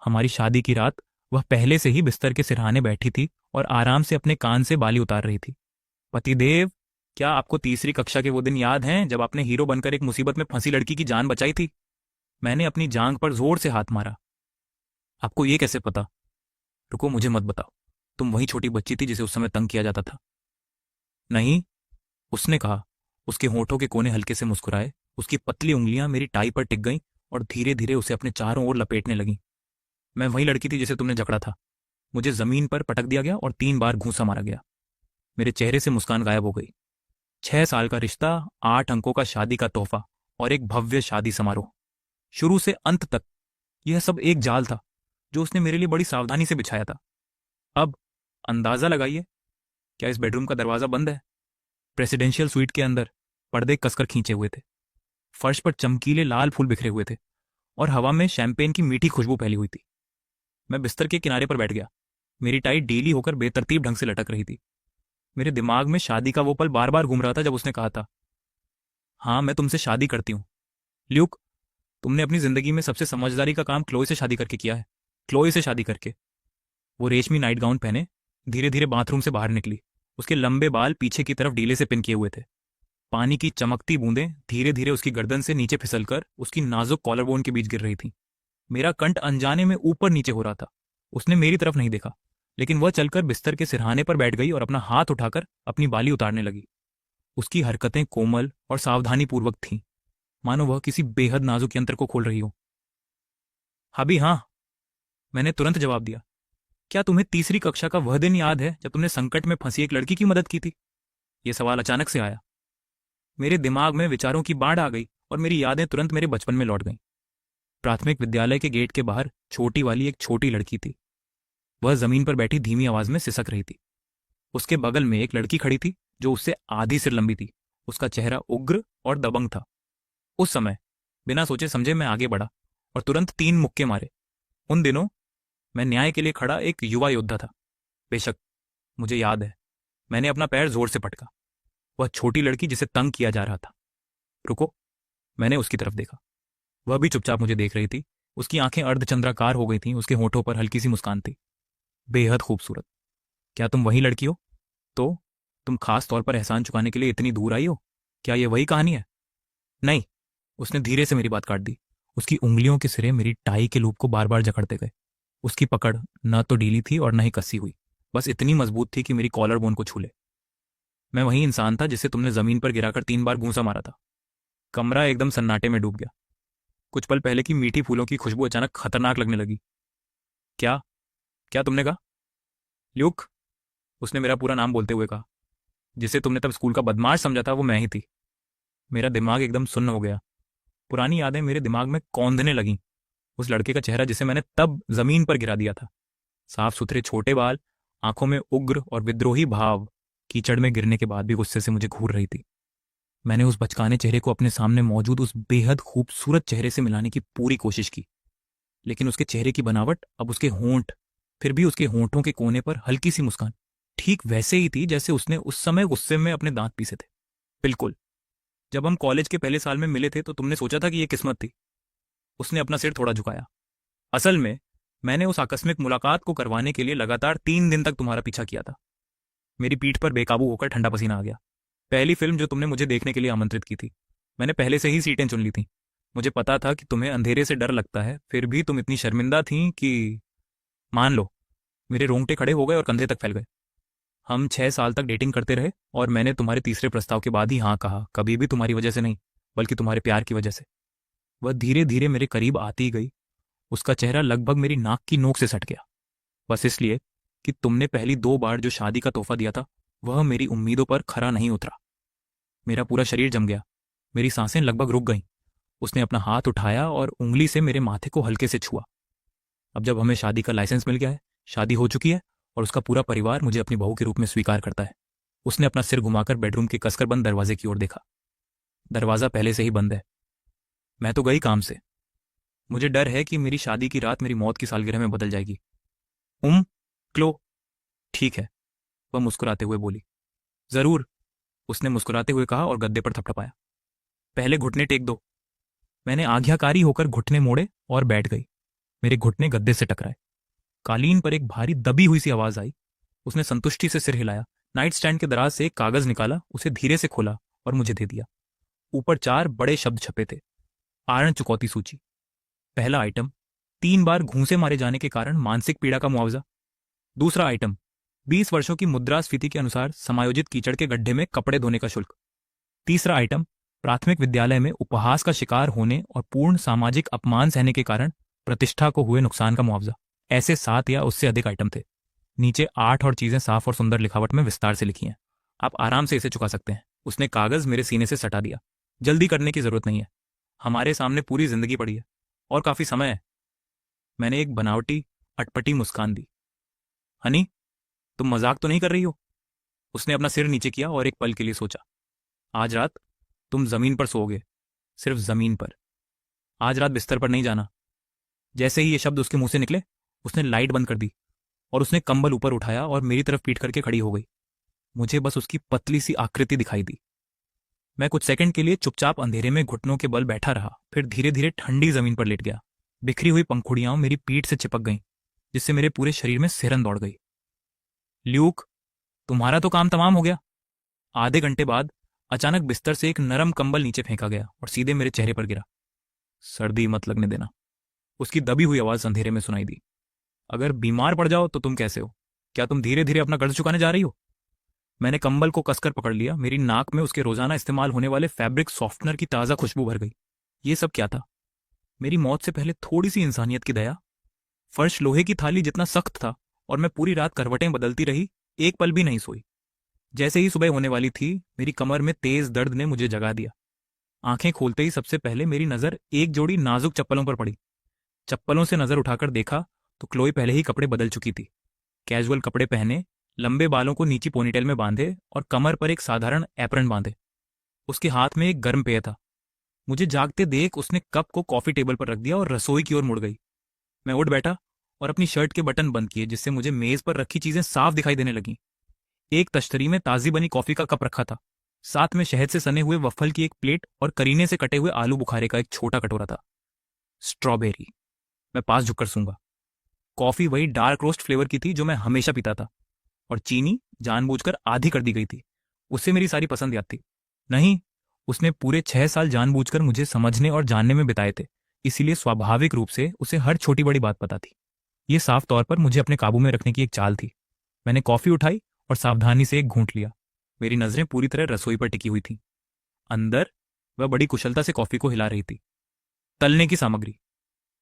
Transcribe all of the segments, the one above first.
हमारी शादी की रात वह पहले से ही बिस्तर के सिरहाने बैठी थी और आराम से अपने कान से बाली उतार रही थी। पतिदेव, क्या आपको तीसरी कक्षा के वो दिन याद हैं जब आपने हीरो बनकर एक मुसीबत में फंसी लड़की की जान बचाई थी? मैंने अपनी जांघ पर जोर से हाथ मारा। आपको ये कैसे पता? रुको, मुझे मत बताओ। तुम वही छोटी बच्ची थी जिसे उस समय तंग किया जाता था। नहीं, उसने कहा। उसके होठों के कोने हल्के से मुस्कुराए, उसकी पतली उंगलियां मेरी टाई पर टिक गईं और धीरे धीरे उसे अपने चारों ओर लपेटने लगीं। मैं वही लड़की थी जिसे तुमने जकड़ा था। मुझे जमीन पर पटक दिया गया और 3 बार घूंसा मारा गया। मेरे चेहरे से मुस्कान गायब हो गई। 6 साल का रिश्ता, 8 अंकों का शादी का तोहफा और एक भव्य शादी समारोह। शुरू से अंत तक यह सब एक जाल था जो उसने मेरे लिए बड़ी सावधानी से बिछाया था। अब अंदाजा लगाइए, क्या इस बेडरूम का दरवाजा बंद है? प्रेसिडेंशियल स्वीट के अंदर पर्दे कसकर खींचे हुए थे। फर्श पर चमकीले लाल फूल बिखरे हुए थे और हवा में शैंपेन की मीठी खुशबू फैली हुई थी। मैं बिस्तर के किनारे पर बैठ गया। मेरी टाई ढीली होकर बेतरतीब ढंग से लटक रही थी। मेरे दिमाग में शादी का वो पल बार बार घूम रहा था जब उसने कहा था, हाँ मैं तुमसे शादी करती हूँ। ल्यूक, तुमने अपनी जिंदगी में सबसे समझदारी का काम क्लोई से शादी करके किया है। क्लोई से शादी करके। वो रेशमी नाइट गाउन पहने धीरे धीरे बाथरूम से बाहर निकली। उसके लंबे बाल पीछे की तरफ ढीले से पिन किए हुए थे। पानी की चमकती बूंदें धीरे धीरे उसकी गर्दन से नीचे फिसलकर उसकी नाजुक कॉलरबोन के बीच गिर रही थीं। मेरा कंठ अनजाने में ऊपर नीचे हो रहा था। उसने मेरी तरफ नहीं देखा, लेकिन वह चलकर बिस्तर के सिरहाने पर बैठ गई और अपना हाथ उठाकर अपनी बाली उतारने लगी। उसकी हरकतें कोमल और सावधानीपूर्वक थीं, मानो वह किसी बेहद नाजुक यंत्र को खोल रही हो। हाबी हाँ, मैंने तुरंत जवाब दिया। क्या तुम्हें तीसरी कक्षा का वह दिन याद है जब तुमने संकट में फंसी एक लड़की की मदद की थी? यह सवाल अचानक से आया। मेरे दिमाग में विचारों की बाढ़ आ गई और मेरी यादें तुरंत मेरे बचपन में लौट गईं। प्राथमिक विद्यालय के गेट के बाहर छोटी वाली एक छोटी लड़की थी। वह जमीन पर बैठी धीमी आवाज में सिसक रही थी। उसके बगल में एक लड़की खड़ी थी जो उससे आधी सिर लंबी थी। उसका चेहरा उग्र और दबंग था। उस समय बिना सोचे समझे मैं आगे बढ़ा और तुरंत 3 मुक्के मारे। उन दिनों मैं न्याय के लिए खड़ा एक युवा योद्धा था। बेशक, मुझे याद है, मैंने अपना पैर जोर से पटका। वह छोटी लड़की जिसे तंग किया जा रहा था। रुको, मैंने उसकी तरफ देखा। वह भी चुपचाप मुझे देख रही थी। उसकी आंखें अर्धचंद्राकार हो गई थीं। उसके होठों पर हल्की सी मुस्कान थी। बेहद खूबसूरत। क्या तुम वही लड़की हो? तो तुम खास तौर पर एहसान चुकाने के लिए इतनी दूर आई हो? क्या यह वही कहानी है? नहीं, उसने धीरे से मेरी बात काट दी। उसकी उंगलियों के सिरे मेरी टाई के लूप को बार बार जकड़ते गए। उसकी पकड़ न तो ढीली थी और न ही कसी हुई, बस इतनी मजबूत थी कि मेरी कॉलर बोन को छू ले। मैं वही इंसान था जिसे तुमने जमीन पर गिराकर 3 बार घूंसा मारा था। कमरा एकदम सन्नाटे में डूब गया। कुछ पल पहले की मीठी फूलों की खुशबू अचानक खतरनाक लगने लगी। क्या क्या तुमने कहा? ल्यूक, उसने मेरा पूरा नाम बोलते हुए कहा। जिसे तुमने तब स्कूल का बदमाश समझा था वो मैं ही थी। मेरा दिमाग एकदम सुन्न हो गया। पुरानी यादें मेरे दिमाग में कौंधने लगीं। उस लड़के का चेहरा जिसे मैंने तब जमीन पर गिरा दिया था। साफ सुथरे छोटे बाल, आंखों में उग्र और विद्रोही भाव, कीचड़ में गिरने के बाद भी गुस्से से मुझे घूर रही थी। मैंने उस बचकाने चेहरे को अपने सामने मौजूद उस बेहद खूबसूरत चेहरे से मिलाने की पूरी कोशिश की, लेकिन उसके चेहरे की बनावट, अब उसके होंठ, फिर भी उसके होंठों के कोने पर हल्की सी मुस्कान, ठीक वैसे ही थी जैसे उसने उस समय गुस्से में अपने दांत पीसे थे। बिल्कुल, जब हम कॉलेज के पहले साल में मिले थे तो तुमने सोचा था कि यह किस्मत थी। उसने अपना सिर थोड़ा झुकाया। असल में मैंने उस आकस्मिक मुलाकात को करवाने के लिए लगातार 3 दिन तक तुम्हारा पीछा किया था। मेरी पीठ पर बेकाबू होकर ठंडा पसीना आ गया। पहली फिल्म जो तुमने मुझे देखने के लिए आमंत्रित की थी, मैंने पहले से ही सीटें चुन ली थी। मुझे पता था कि तुम्हें अंधेरे से डर लगता है, फिर भी तुम इतनी शर्मिंदा थी कि, मान लो, मेरे रोंगटे खड़े हो गए और कंधे तक फैल गए। हम 6 साल तक डेटिंग करते रहे और मैंने तुम्हारे तीसरे प्रस्ताव के बाद ही हाँ कहा, कभी भी तुम्हारी वजह से नहीं, बल्कि तुम्हारे प्यार की वजह से। वह धीरे धीरे मेरे करीब आती गई। उसका चेहरा लगभग मेरी नाक की नोक से सट गया, बस इसलिए कि तुमने पहली 2 बार जो शादी का तोहफा दिया था वह मेरी उम्मीदों पर खरा नहीं उतरा। मेरा पूरा शरीर जम गया। मेरी सांसें लगभग रुक गईं। उसने अपना हाथ उठाया और उंगली से मेरे माथे को हल्के से छुआ। अब जब हमें शादी का लाइसेंस मिल गया है, शादी हो चुकी है और उसका पूरा परिवार मुझे अपनी बहू के रूप में स्वीकार करता है। उसने अपना सिर घुमाकर बेडरूम के कसकर बंद दरवाजे की ओर देखा। दरवाजा पहले से ही बंद है। मैं तो गई काम से। मुझे डर है कि मेरी शादी की रात मेरी मौत की सालगिरह में बदल जाएगी। क्लो, ठीक है, वह मुस्कुराते हुए बोली। जरूर, उसने मुस्कुराते हुए कहा और गद्दे पर थपथपाया। पहले घुटने टेक दो। मैंने आज्ञाकारी होकर घुटने मोड़े और बैठ गई। मेरे घुटने गद्दे से टकराए। कालीन पर एक भारी दबी हुई सी आवाज आई। उसने संतुष्टि से सिर हिलाया, नाइट स्टैंड के दराज से एक कागज निकाला, उसे धीरे से खोला और मुझे दे दिया। ऊपर 4 बड़े शब्द छपे थे, आरण चुकौती सूची। पहला आइटम, 3 बार घूंसे मारे जाने के कारण मानसिक पीड़ा का मुआवजा। दूसरा आइटम, 20 वर्षों की मुद्रास्फीति के अनुसार समायोजित कीचड़ के गड्ढे में कपड़े धोने का शुल्क। तीसरा आइटम, प्राथमिक विद्यालय में उपहास का शिकार होने और पूर्ण सामाजिक अपमान सहने के कारण प्रतिष्ठा को हुए नुकसान का मुआवजा। ऐसे 7 या उससे अधिक आइटम थे। नीचे 8 और चीजें साफ और सुंदर लिखावट में विस्तार से लिखी हैं। आप आराम से इसे चुका सकते हैं। उसने कागज मेरे सीने से सटा दिया। जल्दी करने की जरूरत नहीं है, हमारे सामने पूरी जिंदगी पड़ी है और काफी समय है। मैंने एक बनावटी अटपटी मुस्कान दी। हनी, तुम मजाक तो नहीं कर रही हो? उसने अपना सिर नीचे किया और एक पल के लिए सोचा। आज रात तुम जमीन पर सोओगे, सिर्फ जमीन पर। आज रात बिस्तर पर नहीं जाना। जैसे ही ये शब्द उसके मुंह से निकले, उसने लाइट बंद कर दी और उसने कंबल ऊपर उठाया और मेरी तरफ पीट करके खड़ी हो गई। मुझे बस उसकी पतली सी आकृति दिखाई दी। मैं कुछ सेकंड के लिए चुपचाप अंधेरे में घुटनों के बल बैठा रहा, फिर धीरे धीरे ठंडी जमीन पर लेट गया। बिखरी हुई पंखुड़ियां मेरी पीठ से चिपक गईं, जिससे मेरे पूरे शरीर में सिरन दौड़ गई। ल्यूक, तुम्हारा तो काम तमाम हो गया। आधे घंटे बाद अचानक बिस्तर से एक नरम कंबल नीचे फेंका गया और सीधे मेरे चेहरे पर गिरा। सर्दी मत लगने देना, उसकी दबी हुई आवाज अंधेरे में सुनाई दी। अगर बीमार पड़ जाओ तो तुम कैसे हो? क्या तुम धीरे धीरे अपना कर्ज चुकाने जा रही हो? मैंने कंबल को कसकर पकड़ लिया। मेरी नाक में उसके रोजाना इस्तेमाल होने वाले फैब्रिक सॉफ्टनर की ताजा खुशबू भर गई। ये सब क्या था? मेरी मौत से पहले थोड़ी सी इंसानियत की दया। फर्श लोहे की थाली जितना सख्त था और मैं पूरी रात करवटें बदलती रही, एक पल भी नहीं सोई। जैसे ही सुबह होने वाली थी, मेरी कमर में तेज दर्द ने मुझे जगा दिया। आंखें खोलते ही सबसे पहले मेरी नजर एक जोड़ी नाजुक चप्पलों पर पड़ी। चप्पलों से नजर उठाकर देखा तो क्लोई पहले ही कपड़े बदल चुकी थी। कैजुअल कपड़े पहने, लंबे बालों को नीची पोनीटेल में बांधे और कमर पर एक साधारण एप्रन बांधे। उसके हाथ में एक गर्म पेय था। मुझे जागते देख उसने कप को कॉफी टेबल पर रख दिया और रसोई की ओर मुड़ गई। मैं उठ बैठा और अपनी शर्ट के बटन बंद किए, जिससे मुझे मेज पर रखी चीजें साफ दिखाई देने लगीं। एक तश्तरी में ताजी बनी कॉफी का कप रखा था, साथ में शहद से सने हुए वफल की एक प्लेट और करीने से कटे हुए आलू बुखारे का एक छोटा कटोरा था। स्ट्रॉबेरी, मैं पास झुककर सूंघा। कॉफी वही डार्क रोस्ट फ्लेवर की थी जो मैं हमेशा पीता था, और चीनी जानबूझकर आधी कर दी गई थी। उससे मेरी सारी पसंद याद थी। नहीं, उसने पूरे 6 साल जानबूझकर मुझे समझने और जानने में बिताए थे, इसीलिए स्वाभाविक रूप से उसे हर छोटी बड़ी बात पता थी। ये साफ तौर पर मुझे अपने काबू में रखने की एक चाल थी। मैंने कॉफी उठाई और सावधानी से एक घूंट लिया। मेरी नजरें पूरी तरह रसोई पर टिकी हुई थी। अंदर वह बड़ी कुशलता से कॉफी को हिला रही थी। तलने की सामग्री,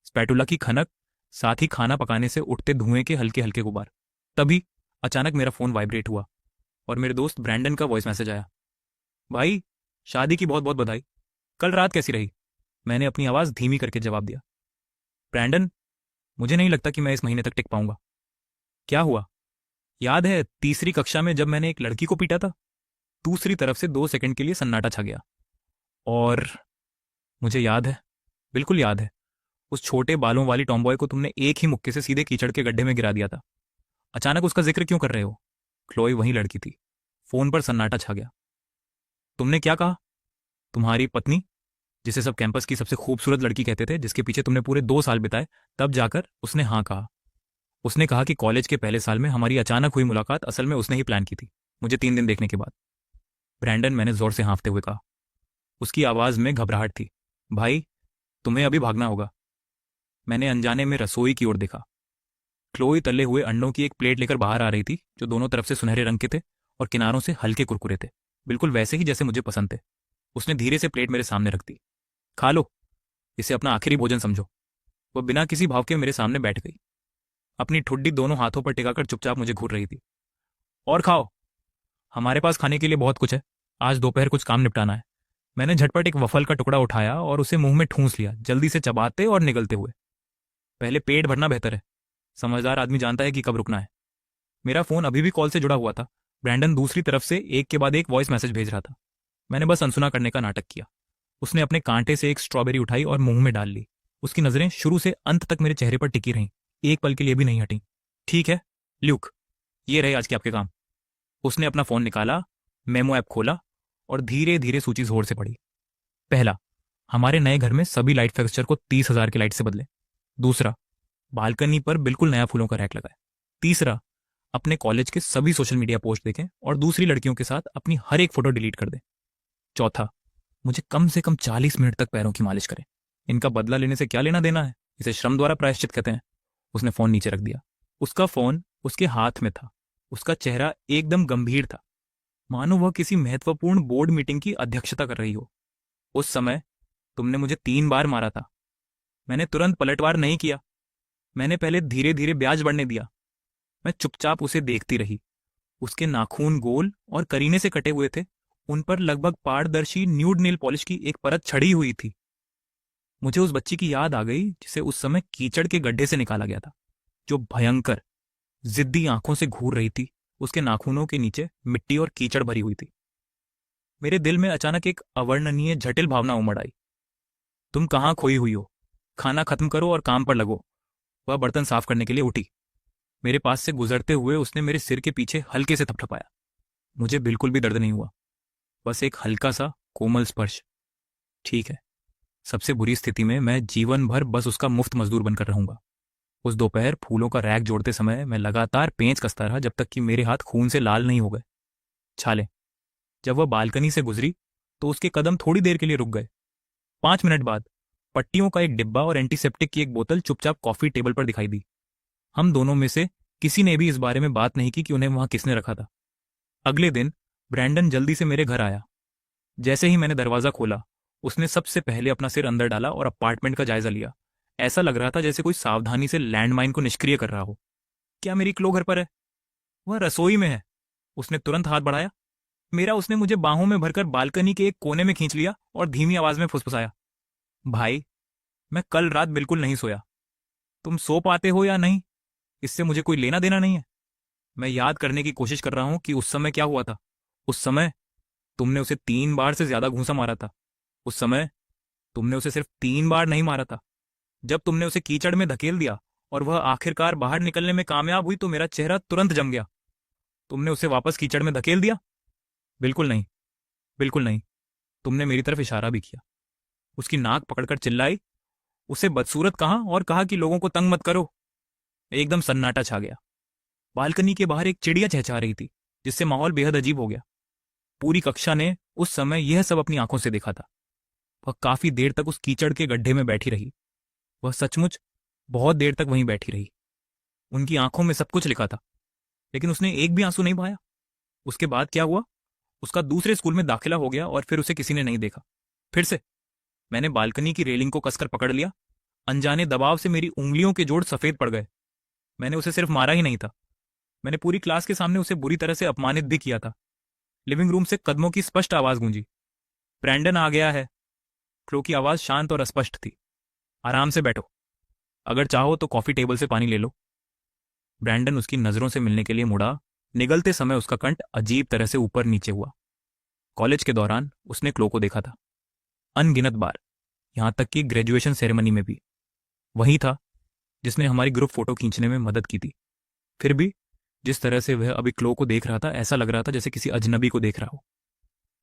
स्पैटुला की खनक, साथ ही खाना पकाने से उठते धुएं के हल्के हल्के गुबार। तभी अचानक मेरा फोन वाइब्रेट हुआ और मेरे दोस्त ब्रैंडन का वॉइस मैसेज आया। भाई, शादी की बहुत बहुत बधाई। कल रात कैसी रही? मैंने अपनी आवाज धीमी करके जवाब दिया। ब्रैंडन, मुझे नहीं लगता कि मैं इस महीने तक टिक पाऊंगा। क्या हुआ? याद है तीसरी कक्षा में जब मैंने एक लड़की को पीटा था? दूसरी तरफ से 2 सेकंड के लिए सन्नाटा छा गया। और मुझे याद है, बिल्कुल याद है, उस छोटे बालों वाली टॉमबॉय को तुमने एक ही मुक्के से सीधे कीचड़ के गड्ढे में गिरा दिया था। अचानक उसका जिक्र क्यों कर रहे हो? क्लोई वही लड़की थी। फोन पर सन्नाटा छा गया। तुमने क्या कहा? तुम्हारी पत्नी, जिसे सब कैंपस की सबसे खूबसूरत लड़की कहते थे, जिसके पीछे तुमने पूरे 2 साल बिताए, तब जाकर उसने हाँ कहा। उसने कहा कि कॉलेज के पहले साल में हमारी अचानक हुई मुलाकात असल में उसने ही प्लान की थी, मुझे 3 दिन देखने के बाद। ब्रैंडन, मैंने जोर से हाँफते हुए कहा। उसकी आवाज में घबराहट थी। भाई, तुम्हें अभी भागना होगा। मैंने अनजाने में रसोई की ओर देखा। क्लोई तले हुए अंडों की एक प्लेट लेकर बाहर आ रही थी, जो दोनों तरफ से सुनहरे रंग के थे और किनारों से हल्के कुरकुरे थे, बिल्कुल वैसे ही जैसे मुझे पसंद थे। उसने धीरे से प्लेट मेरे सामने रख दी। खा लो, इसे अपना आखिरी भोजन समझो। वह बिना किसी भाव के मेरे सामने बैठ गई, अपनी ठुड्डी दोनों हाथों पर टिकाकर चुपचाप मुझे घूर रही थी। और खाओ, हमारे पास खाने के लिए बहुत कुछ है। आज दोपहर कुछ काम निपटाना है। मैंने झटपट एक वफल का टुकड़ा उठाया और उसे मुंह में ठूंस लिया, जल्दी से चबाते और निगलते हुए। पहले पेट भरना बेहतर है। समझदार आदमी जानता है कि कब रुकना है। मेरा फोन अभी भी कॉल से जुड़ा हुआ था। ब्रैंडन दूसरी तरफ से एक के बाद एक वॉइस मैसेज भेज रहा था। मैंने बस अनसुना करने का नाटक किया। उसने अपने कांटे से एक स्ट्रॉबेरी उठाई और मुंह में डाल ली। उसकी नजरें शुरू से अंत तक मेरे चेहरे पर टिकी रहीं, एक पल के लिए भी नहीं हटी। ठीक है ल्यूक, ये रहे आज के आपके काम। उसने अपना फोन निकाला, मेमो ऐप खोला और धीरे धीरे सूची जोर से पढ़ी। पहला, हमारे नए घर में सभी लाइट फिक्सचर को 30,000 की लाइट से बदले। दूसरा, बालकनी पर बिल्कुल नया फूलों का रैक लगाए। तीसरा, अपने कॉलेज के सभी सोशल मीडिया पोस्ट देखें और दूसरी लड़कियों के साथ अपनी हर एक फोटो डिलीट कर दें। चौथा, मुझे कम से कम 40 मिनट तक पैरों की मालिश करें। इनका बदला लेने से क्या लेना देना है, इसे श्रम द्वारा प्रायश्चित कहते हैं। उसने फोन नीचे रख दिया। उसका फोन उसके हाथ में था। उसका चेहरा एकदम गंभीर था, मानो वह किसी महत्वपूर्ण बोर्ड मीटिंग की अध्यक्षता कर रही हो। उस समय तुमने मुझे 3 बार मारा था। मैंने तुरंत पलटवार नहीं किया। मैंने पहले धीरे धीरे ब्याज बढ़ने दिया। मैं चुपचाप उसे देखती रही। उसके नाखून गोल और करीने से कटे हुए थे। उन पर लगभग पारदर्शी न्यूड नेल पॉलिश की एक परत छड़ी हुई थी। मुझे उस बच्ची की याद आ गई जिसे उस समय कीचड़ के गड्ढे से निकाला गया था, जो भयंकर जिद्दी आंखों से घूर रही थी। उसके नाखूनों के नीचे मिट्टी और कीचड़ भरी हुई थी। मेरे दिल में अचानक एक अवर्णनीय जटिल भावना उमड़ आई। तुम कहाँ खोई हुई हो? खाना खत्म करो और काम पर लगो। वह बर्तन साफ करने के लिए उठी। मेरे पास से गुजरते हुए उसने मेरे सिर के पीछे हल्के से थपथपाया। मुझे बिल्कुल भी दर्द नहीं हुआ, बस एक हल्का सा कोमल स्पर्श। ठीक है, सबसे बुरी स्थिति में मैं जीवन भर बस उसका मुफ्त मजदूर बनकर रहूंगा। उस दोपहर फूलों का रैक जोड़ते समय मैं लगातार पेंच कसता रहा जब तक कि मेरे हाथ खून से लाल नहीं हो गए। छाले। जब वह बालकनी से गुजरी तो उसके कदम थोड़ी देर के लिए रुक गए। 5 मिनट बाद पट्टियों का एक डिब्बा और एंटीसेप्टिक की एक बोतल चुपचाप कॉफी टेबल पर दिखाई दी। हम दोनों में से किसी ने भी इस बारे में बात नहीं की कि उन्हें वहां किसने रखा था। अगले दिन ब्रैंडन जल्दी से मेरे घर आया। जैसे ही मैंने दरवाजा खोला, उसने सबसे पहले अपना सिर अंदर डाला और अपार्टमेंट का जायजा लिया। ऐसा लग रहा था जैसे कोई सावधानी से लैंडमाइन को निष्क्रिय कर रहा हो। क्या मेरी क्लो घर पर है? वह रसोई में है। उसने तुरंत हाथ बढ़ाया। मेरा उसने मुझे बाहों में भरकर बालकनी के एक कोने में खींच लिया और धीमी आवाज में फुसफुसाया, भाई, मैं कल रात बिल्कुल नहीं सोया। तुम सो पाते हो या नहीं, इससे मुझे कोई लेना देना नहीं है। मैं याद करने की कोशिश कर रहा हूं कि उस समय क्या हुआ था। उस समय तुमने उसे 3 बार से ज्यादा घूंसा मारा था। उस समय तुमने उसे सिर्फ 3 बार नहीं मारा था। जब तुमने उसे कीचड़ में धकेल दिया और वह आखिरकार बाहर निकलने में कामयाब हुई तो मेरा चेहरा तुरंत जम गया। तुमने उसे वापस कीचड़ में धकेल दिया? बिल्कुल नहीं, बिल्कुल नहीं। तुमने मेरी तरफ इशारा भी किया। उसकी नाक पकड़कर चिल्लाई, उसे बदसूरत कहा और कहा कि लोगों को तंग मत करो। एकदम सन्नाटा छा गया। बालकनी के बाहर एक चिड़िया चहचहा रही थी, जिससे माहौल बेहद अजीब हो गया। पूरी कक्षा ने उस समय यह सब अपनी आंखों से देखा था। वह काफी देर तक उस कीचड़ के गड्ढे में बैठी रही। वह सचमुच बहुत देर तक वहीं बैठी रही। उनकी आंखों में सब कुछ लिखा था, लेकिन उसने एक भी आंसू नहीं बहाया। उसके बाद क्या हुआ? उसका दूसरे स्कूल में दाखिला हो गया और फिर उसे किसी ने नहीं देखा। फिर से मैंने बालकनी की रेलिंग को कसकर पकड़ लिया। अनजाने दबाव से मेरी उंगलियों के जोड़ सफेद पड़ गए। मैंने उसे सिर्फ मारा ही नहीं था, मैंने पूरी क्लास के सामने उसे बुरी तरह से अपमानित भी किया था। लिविंग रूम से कदमों की स्पष्ट आवाज गूंजी। ब्रैंडन आ गया है। क्लो की आवाज शांत और स्पष्ट थी। आराम से बैठो, अगर चाहो तो कॉफी टेबल से पानी ले लो। ब्रैंडन उसकी नजरों से मिलने के लिए मुड़ा। निगलते समय उसका कंठ अजीब तरह से ऊपर नीचे हुआ। कॉलेज के दौरान उसने क्लो को देखा था, अनगिनत बार, यहां तक कि ग्रेजुएशन सेरेमनी में भी। वही था जिसने हमारी ग्रुप फोटो खींचने में मदद की थी। फिर भी जिस तरह से वह अभी क्लो को देख रहा था, ऐसा लग रहा था जैसे किसी अजनबी को देख रहा हो।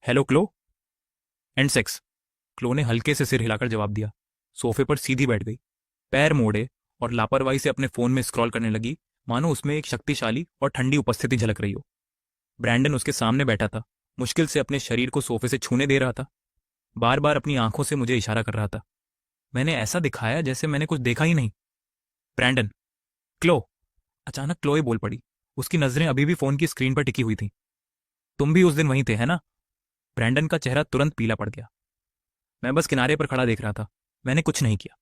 Hello Chloe. एंड सेक्स। क्लो ने हल्के से सिर हिलाकर जवाब दिया। सोफे पर सीधी बैठ गई, पैर मोड़े और लापरवाही से अपने फोन में स्क्रॉल करने लगी, मानो उसमें एक शक्तिशाली और ठंडी उपस्थिति झलक रही हो। ब्रैंडन उसके सामने बैठा था, मुश्किल से अपने शरीर को सोफे से छूने दे रहा था, बार बार अपनी आंखों से मुझे इशारा कर रहा था। मैंने ऐसा दिखाया जैसे मैंने कुछ देखा ही नहीं। ब्रैंडन, क्लो। अचानक क्लोए बोल पड़ी। उसकी नजरें अभी भी फोन की स्क्रीन पर टिकी हुई थीं। तुम भी उस दिन वहीं थे, है ना? ब्रैंडन का चेहरा तुरंत पीला पड़ गया। मैं बस किनारे पर खड़ा देख रहा था, मैंने कुछ नहीं किया।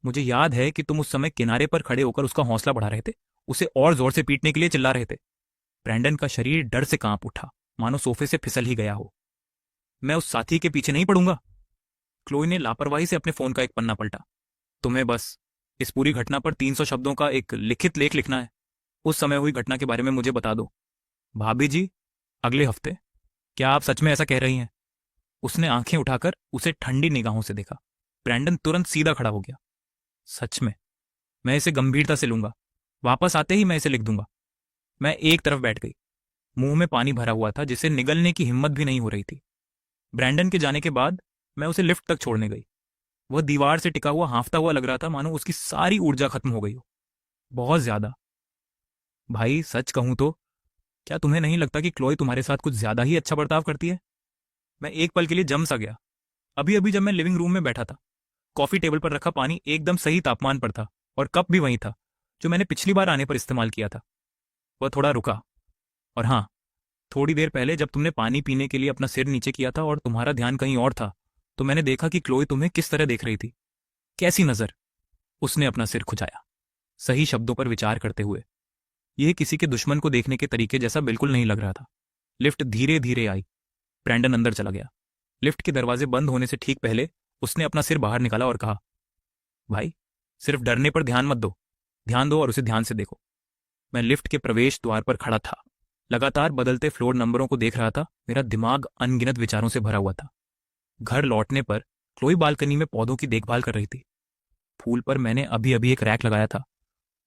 मुझे याद है कि तुम उस समय किनारे पर खड़े होकर उसका हौसला बढ़ा रहे थे, उसे और जोर से पीटने के लिए चिल्ला रहे थे। ब्रैंडन का शरीर डर से कांप उठा, मानो सोफे से फिसल ही गया हो। मैं उस साथी के पीछे नहीं पड़ूंगा। क्लोई ने लापरवाही से अपने फोन का एक पन्ना पलटा। तुम्हें बस इस पूरी घटना पर 300 शब्दों का एक लिखित लेख लिखना है। उस समय हुई घटना के बारे में मुझे बता दो। भाभी जी, अगले हफ्ते। क्या आप सच में ऐसा कह रही हैं? उसने आंखें उठाकर उसे ठंडी निगाहों से देखा। ब्रैंडन तुरंत सीधा खड़ा हो गया। सच में? मैं इसे गंभीरता से लूंगा। वापस आते ही मैं इसे लिख दूंगा। मैं एक तरफ बैठ गई। मुंह में पानी भरा हुआ था, जिसे निगलने की हिम्मत भी नहीं हो रही थी। ब्रैंडन के जाने के बाद मैं उसे लिफ्ट तक छोड़ने गई। वह दीवार से टिका हुआ हांफता हुआ लग रहा था, मानो उसकी सारी ऊर्जा खत्म हो गई हो। बहुत ज्यादा। भाई सच कहूं तो क्या तुम्हें नहीं लगता कि क्लोई तुम्हारे साथ कुछ ज्यादा ही अच्छा बर्ताव करती है? मैं एक पल के लिए जम सा गया। अभी अभी जब मैं लिविंग रूम में बैठा था, कॉफी टेबल पर रखा पानी एकदम सही तापमान पर था और कप भी वही था जो मैंने पिछली बार आने पर इस्तेमाल किया था। वह थोड़ा रुका। और हाँ, थोड़ी देर पहले जब तुमने पानी पीने के लिए अपना सिर नीचे किया था और तुम्हारा ध्यान कहीं और था, तो मैंने देखा कि क्लोई तुम्हें किस तरह देख रही थी। कैसी नजर। उसने अपना सिर खुजाया, सही शब्दों पर विचार करते हुए। यह किसी के दुश्मन को देखने के तरीके जैसा बिल्कुल नहीं लग रहा था। लिफ्ट धीरे धीरे आई। ब्रैंडन अंदर चला गया। लिफ्ट के दरवाजे बंद होने से ठीक पहले उसने अपना सिर बाहर निकाला और कहा, भाई, सिर्फ डरने पर ध्यान मत दो, ध्यान दो और उसे ध्यान से देखो। मैं लिफ्ट के प्रवेश द्वार पर खड़ा था, लगातार बदलते फ्लोर नंबरों को देख रहा था। मेरा दिमाग अनगिनत विचारों से भरा हुआ था। घर लौटने पर क्लोई बालकनी में पौधों की देखभाल कर रही थी। फूल पर मैंने अभी अभी एक रैक लगाया था।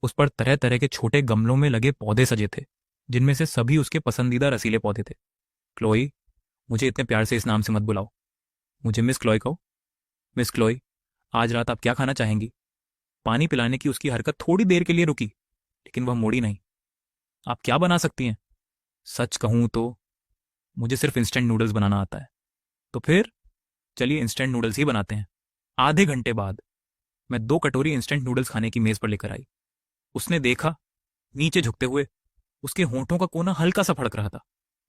उस पर तरह तरह के छोटे गमलों में लगे पौधे सजे थे, जिनमें से सभी उसके पसंदीदा रसीले पौधे थे। क्लोई, मुझे इतने प्यार से इस नाम से मत बुलाओ। मुझे मिस क्लोई कहो। मिस क्लोई, आज रात आप क्या खाना चाहेंगी? पानी पिलाने की उसकी हरकत थोड़ी देर के लिए रुकी, लेकिन वह मोड़ी नहीं। आप क्या बना सकती हैं? सच कहूं तो मुझे सिर्फ इंस्टेंट नूडल्स बनाना आता है। तो फिर चलिए इंस्टेंट नूडल्स ही बनाते हैं। आधे घंटे बाद मैं 2 कटोरी इंस्टेंट नूडल्स खाने की मेज पर लेकर आई। उसने देखा, नीचे झुकते हुए। उसके होंठों का कोना हल्का सा फड़क रहा था।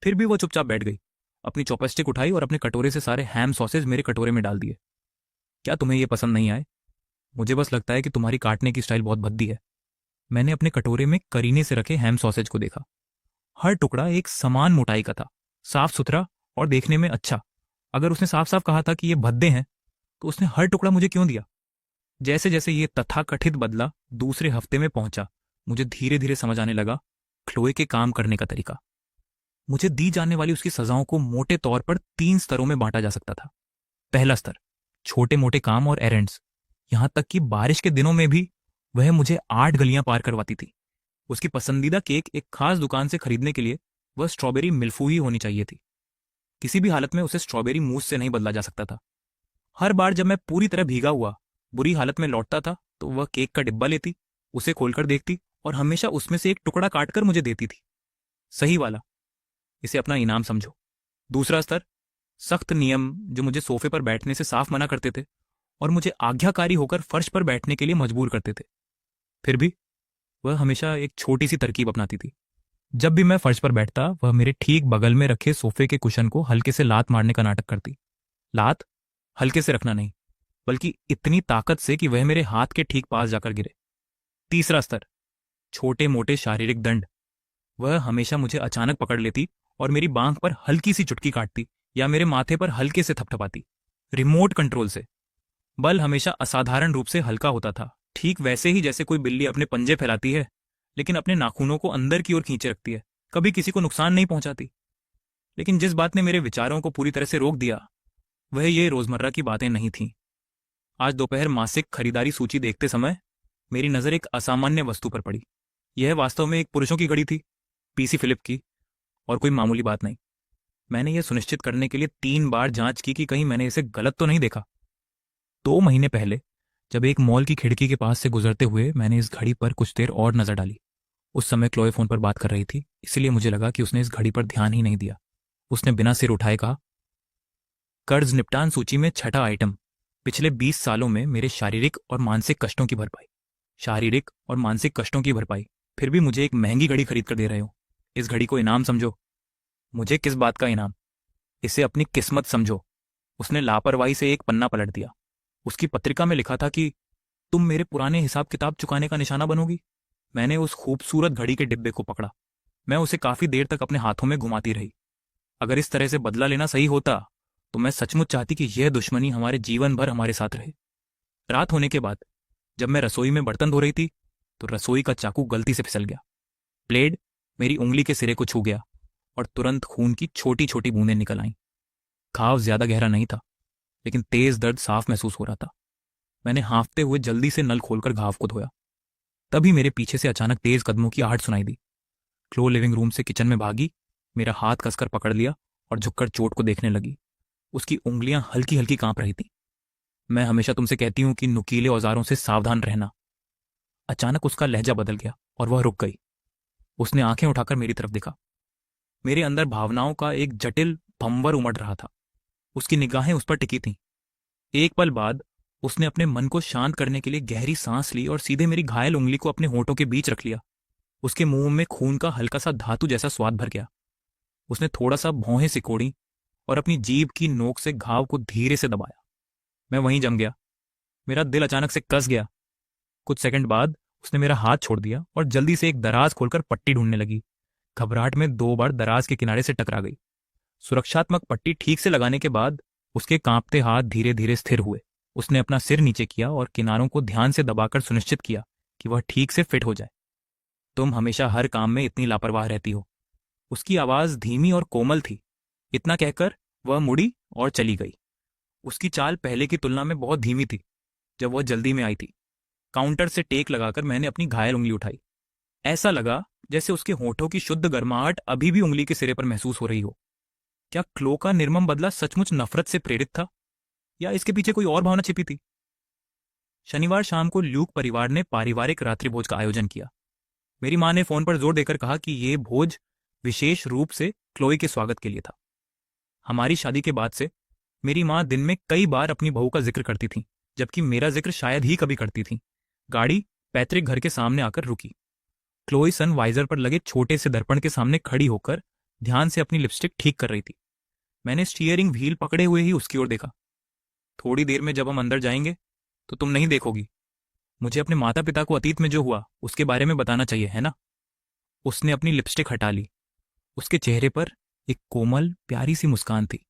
फिर भी वो चुपचाप बैठ गई। अपनी चॉपस्टिक उठाई और अपने कटोरे से सारे हैम सॉसेज मेरे कटोरे में डाल दिए। क्या तुम्हें ये पसंद नहीं आए? मुझे बस लगता है कि तुम्हारी काटने की स्टाइल बहुत भद्दी है। मैंने अपने कटोरे में करीने से रखे हैम सॉसेज को देखा। हर टुकड़ा एक समान मोटाई का था, साफ सुथरा और देखने में अच्छा। अगर उसने साफ साफ कहा था कि ये भद्दे हैं, तो उसने हर टुकड़ा मुझे क्यों दिया? जैसे जैसे ये तथाकथित बदला दूसरे हफ्ते में पहुंचा, मुझे धीरे धीरे समझ आने लगा क्लोए के काम करने का तरीका। मुझे दी जाने वाली उसकी सजाओं को मोटे तौर पर 3 स्तरों में बांटा जा सकता था। पहला स्तर, छोटे मोटे काम और एरेंड्स। यहां तक कि बारिश के दिनों में भी वह मुझे 8 गलियां पार करवाती थी। उसकी पसंदीदा केक एक खास दुकान से खरीदने के लिए वह स्ट्रॉबेरी मिल्फू ही होनी चाहिए थी। किसी भी हालत में उसे स्ट्रॉबेरी मूस से नहीं बदला जा सकता था। हर बार जब मैं पूरी तरह भीगा हुआ बुरी हालत में लौटता था, तो वह केक का डिब्बा लेती, उसे खोलकर देखती और हमेशा उसमें से एक टुकड़ा काटकर मुझे देती थी। सही वाला। इसे अपना इनाम समझो। दूसरा स्तर, सख्त नियम जो मुझे सोफे पर बैठने से साफ मना करते थे और मुझे आज्ञाकारी होकर फर्श पर बैठने के लिए मजबूर करते थे। फिर भी वह हमेशा एक छोटी सी तरकीब अपनाती थी। जब भी मैं फर्श पर बैठता, वह मेरे ठीक बगल में रखे सोफे के कुशन को हल्के से लात मारने का नाटक करती। लात हल्के से रखना नहीं, बल्कि इतनी ताकत से कि वह मेरे हाथ के ठीक पास जाकर गिरे। तीसरा स्तर, छोटे मोटे शारीरिक दंड। वह हमेशा मुझे अचानक पकड़ लेती और मेरी बांह पर हल्की सी चुटकी काटती या मेरे माथे पर हल्के से थपथपाती, रिमोट कंट्रोल से। बल हमेशा असाधारण रूप से हल्का होता था, ठीक वैसे ही जैसे कोई बिल्ली अपने पंजे फैलाती है लेकिन अपने नाखूनों को अंदर की ओर खींचे रखती है, कभी किसी को नुकसान नहीं पहुंचाती। लेकिन जिस बात ने मेरे विचारों को पूरी तरह से रोक दिया, वह ये रोजमर्रा की बातें नहीं थीं। आज दोपहर मासिक खरीदारी सूची देखते समय मेरी नजर एक असामान्य वस्तु पर पड़ी। यह वास्तव में एक पुरुषों की घड़ी थी, पीसी फिलिप की, और कोई मामूली बात नहीं। मैंने यह सुनिश्चित करने के लिए 3 बार जांच की कि कहीं मैंने इसे गलत तो नहीं देखा। 2 महीने पहले जब एक मॉल की खिड़की के पास से गुजरते हुए मैंने इस घड़ी पर कुछ देर और नजर डाली। उस समय क्लोए फोन पर बात कर रही थी, इसलिए मुझे लगा कि उसने इस घड़ी पर ध्यान ही नहीं दिया। उसने बिना सिर उठाए कहा, कर्ज निपटान सूची में छठा आइटम, पिछले 20 सालों में मेरे शारीरिक और मानसिक कष्टों की भरपाई। शारीरिक और मानसिक कष्टों की भरपाई। फिर भी मुझे एक महंगी घड़ी खरीद कर दे रहे हो। इस घड़ी को इनाम समझो। मुझे किस बात का इनाम? इसे अपनी किस्मत समझो। उसने लापरवाही से एक पन्ना पलट दिया। उसकी पत्रिका में लिखा था कि तुम मेरे पुराने हिसाब किताब चुकाने का निशाना बनोगी। मैंने उस खूबसूरत घड़ी के डिब्बे को पकड़ा। मैं उसे काफी देर तक अपने हाथों में घुमाती रही। अगर इस तरह से बदला लेना सही होता, तो मैं सचमुच चाहती कि यह दुश्मनी हमारे जीवन भर हमारे साथ रहे। रात होने के बाद जब मैं रसोई में बर्तन धो रही थी, तो रसोई का चाकू गलती से फिसल गया। ब्लेड मेरी उंगली के सिरे को छू गया और तुरंत खून की छोटी छोटी बूंदें निकल आईं। घाव ज्यादा गहरा नहीं था, लेकिन तेज दर्द साफ महसूस हो रहा था। मैंने हांफते हुए जल्दी से नल खोलकर घाव को धोया। तभी मेरे पीछे से अचानक तेज कदमों की आहट सुनाई दी। क्लो लिविंग रूम से किचन में भागी, मेरा हाथ कसकर पकड़ लिया और झुककर चोट को देखने लगी। उसकी उंगलियां हल्की हल्की कांप रही थी। मैं हमेशा तुमसे कहती हूं कि नुकीले औजारों से सावधान रहना। अचानक उसका लहजा बदल गया और वह रुक गई। उसने आंखें उठाकर मेरी तरफ देखा। मेरे अंदर भावनाओं का एक जटिल भंवर उमड़ रहा था। उसकी निगाहें उस पर टिकी थीं। एक पल बाद उसने अपने मन को शांत करने के लिए गहरी सांस ली और सीधे मेरी घायल उंगली को अपने होठों के बीच रख लिया। उसके मुंह में खून का हल्का सा धातु जैसा स्वाद भर गया। उसने थोड़ा सा भौहें सिकोड़ी और अपनी जीभ की नोक से घाव को धीरे से दबाया। मैं वहीं जम गया। मेरा दिल अचानक से कस गया। कुछ सेकंड बाद उसने मेरा हाथ छोड़ दिया और जल्दी से एक दराज खोलकर पट्टी ढूंढने लगी। घबराहट में 2 बार दराज के किनारे से टकरा गई। सुरक्षात्मक पट्टी ठीक से लगाने के बाद उसके कांपते हाथ धीरे धीरे स्थिर हुए। उसने अपना सिर नीचे किया और किनारों को ध्यान से दबाकर सुनिश्चित किया कि वह ठीक से फिट हो जाए। तुम हमेशा हर काम में इतनी लापरवाह रहती हो। उसकी आवाज धीमी और कोमल थी। इतना कहकर वह मुड़ी और चली गई। उसकी चाल पहले की तुलना में बहुत धीमी थी जब वह जल्दी में आई थी। काउंटर से टेक लगाकर मैंने अपनी घायल उंगली उठाई। ऐसा लगा जैसे उसके होठों की शुद्ध गर्माहट अभी भी उंगली के सिरे पर महसूस हो रही हो। क्या क्लो का निर्मम बदला सचमुच नफरत से प्रेरित था या इसके पीछे कोई और भावना छिपी थी? शनिवार शाम को ल्यूक परिवार ने पारिवारिक रात्रिभोज का आयोजन किया। मेरी मां ने फोन पर जोर देकर कहा कि यह भोज विशेष रूप से क्लोई के स्वागत के लिए था। हमारी शादी के बाद से मेरी मां दिन में कई बार अपनी बहू का जिक्र करती थी, जबकि मेरा जिक्र शायद ही कभी करती थी। गाड़ी पैतृक घर के सामने आकर रुकी। क्लोई सनवाइजर पर लगे छोटे से दर्पण के सामने खड़ी होकर ध्यान से अपनी लिपस्टिक ठीक कर रही थी। मैंने स्टीयरिंग व्हील पकड़े हुए ही उसकी ओर देखा। थोड़ी देर में जब हम अंदर जाएंगे तो तुम नहीं देखोगी। मुझे अपने माता पिता को अतीत में जो हुआ उसके बारे में बताना चाहिए, है ना? उसने अपनी लिपस्टिक हटा ली। उसके चेहरे पर एक कोमल प्यारी सी मुस्कान थी।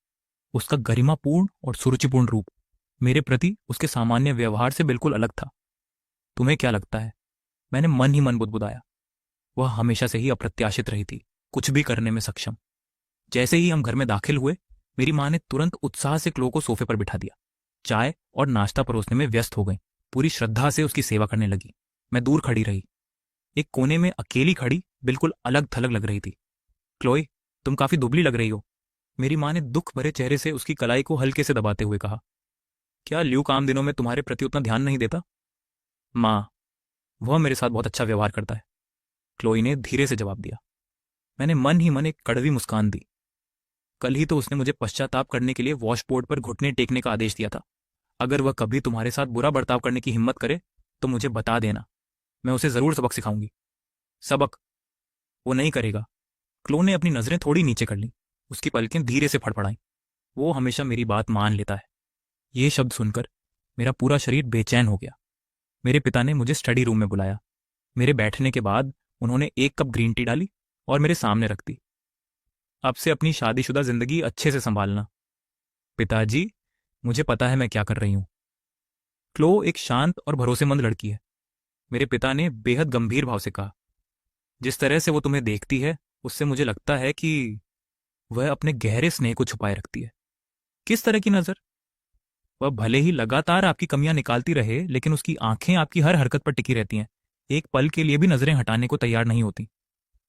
उसका गरिमापूर्ण और सुरुचिपूर्ण रूप मेरे प्रति उसके सामान्य व्यवहार से बिल्कुल अलग था। तुम्हें क्या लगता है? मैंने मन ही मन बुदबुदाया। वह हमेशा से ही अप्रत्याशित रही थी, कुछ भी करने में सक्षम। जैसे ही हम घर में दाखिल हुए, मेरी मां ने तुरंत उत्साह से क्लो को सोफे पर बिठा दिया। चाय और नाश्ता परोसने में व्यस्त हो गई। पूरी श्रद्धा से उसकी सेवा करने लगी। मैं दूर खड़ी रही। एक कोने में अकेली खड़ी बिल्कुल अलग थलग लग रही थी। क्लोई, तुम काफी दुबली लग रही हो, मेरी मां ने दुख भरे चेहरे से उसकी कलाई को हल्के से दबाते हुए कहा। क्या ल्यूक आम दिनों में तुम्हारे प्रति उतना ध्यान नहीं देता? मां, वह मेरे साथ बहुत अच्छा व्यवहार करता है, क्लोई ने धीरे से जवाब दिया। मैंने मन ही मन एक कड़वी मुस्कान दी। कल ही तो उसने मुझे पश्चाताप करने के लिए वॉशबोर्ड पर घुटने टेकने का आदेश दिया था। अगर वह कभी तुम्हारे साथ बुरा बर्ताव करने की हिम्मत करे तो मुझे बता देना, मैं उसे जरूर सबक सिखाऊंगी। सबक? वो नहीं करेगा। क्लो ने अपनी नजरें थोड़ी नीचे कर ली। उसकी पलकें धीरे से फड़फड़ाईं। वो हमेशा मेरी बात मान लेता है। ये शब्द सुनकर मेरा पूरा शरीर बेचैन हो गया। मेरे पिता ने मुझे स्टडी रूम में बुलाया। मेरे बैठने के बाद उन्होंने एक कप ग्रीन टी डाली और मेरे सामने रख दी। अब से अपनी शादीशुदा जिंदगी अच्छे से संभालना। पिताजी, मुझे पता है मैं क्या कर रही हूं। क्लो एक शांत और भरोसेमंद लड़की है, मेरे पिता ने बेहद गंभीर भाव से कहा। जिस तरह से वो तुम्हें देखती है उससे मुझे लगता है कि वह अपने गहरे स्नेह को छुपाए रखती है। किस तरह की नजर? वह भले ही लगातार आपकी कमियां निकालती रहे, लेकिन उसकी आंखें आपकी हर हरकत पर टिकी रहती हैं। एक पल के लिए भी नजरें हटाने को तैयार नहीं होती।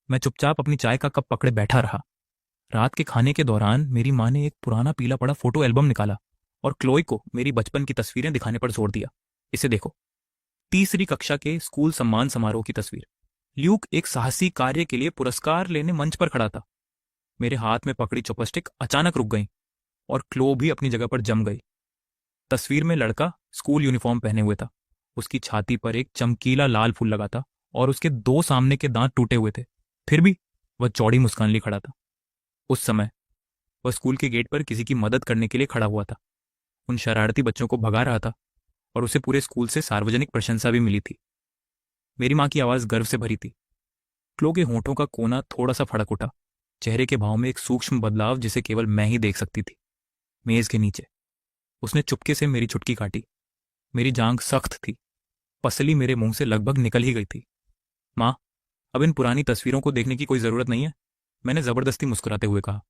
मैं चुपचाप अपनी चाय का कप पकड़े बैठा रहा। रात के खाने के दौरान मेरी मां ने एक पुराना पीला पड़ा फोटो एल्बम निकाला और क्लोई को मेरी बचपन की तस्वीरें दिखाने पर जोर दिया। इसे देखो, तीसरी कक्षा के स्कूल सम्मान समारोह की तस्वीर। ल्यूक एक साहसी कार्य के लिए पुरस्कार लेने मंच पर खड़ा था। मेरे हाथ में पकड़ी चॉपस्टिक अचानक रुक गई और क्लो भी अपनी जगह पर जम गई। तस्वीर में लड़का स्कूल यूनिफॉर्म पहने हुए था। उसकी छाती पर एक चमकीला लाल फूल लगा था और उसके 2 सामने के दांत टूटे हुए थे। फिर भी वह चौड़ी मुस्कान लिए खड़ा था। उस समय वह स्कूल के गेट पर किसी की मदद करने के लिए खड़ा हुआ था। उन शरारती बच्चों को भगा रहा था और उसे पूरे स्कूल से सार्वजनिक प्रशंसा भी मिली थी। मेरी मां की आवाज गर्व से भरी थी। क्लो के होंठों का कोना थोड़ा सा फड़क उठा। चेहरे के भाव में एक सूक्ष्म बदलाव जिसे केवल मैं ही देख सकती थी। मेज के नीचे उसने चुपके से मेरी चुटकी काटी। मेरी जांघ सख्त थी। पसली मेरे मुंह से लगभग निकल ही गई थी। मां, अब इन पुरानी तस्वीरों को देखने की कोई जरूरत नहीं है, मैंने जबरदस्ती मुस्कुराते हुए कहा।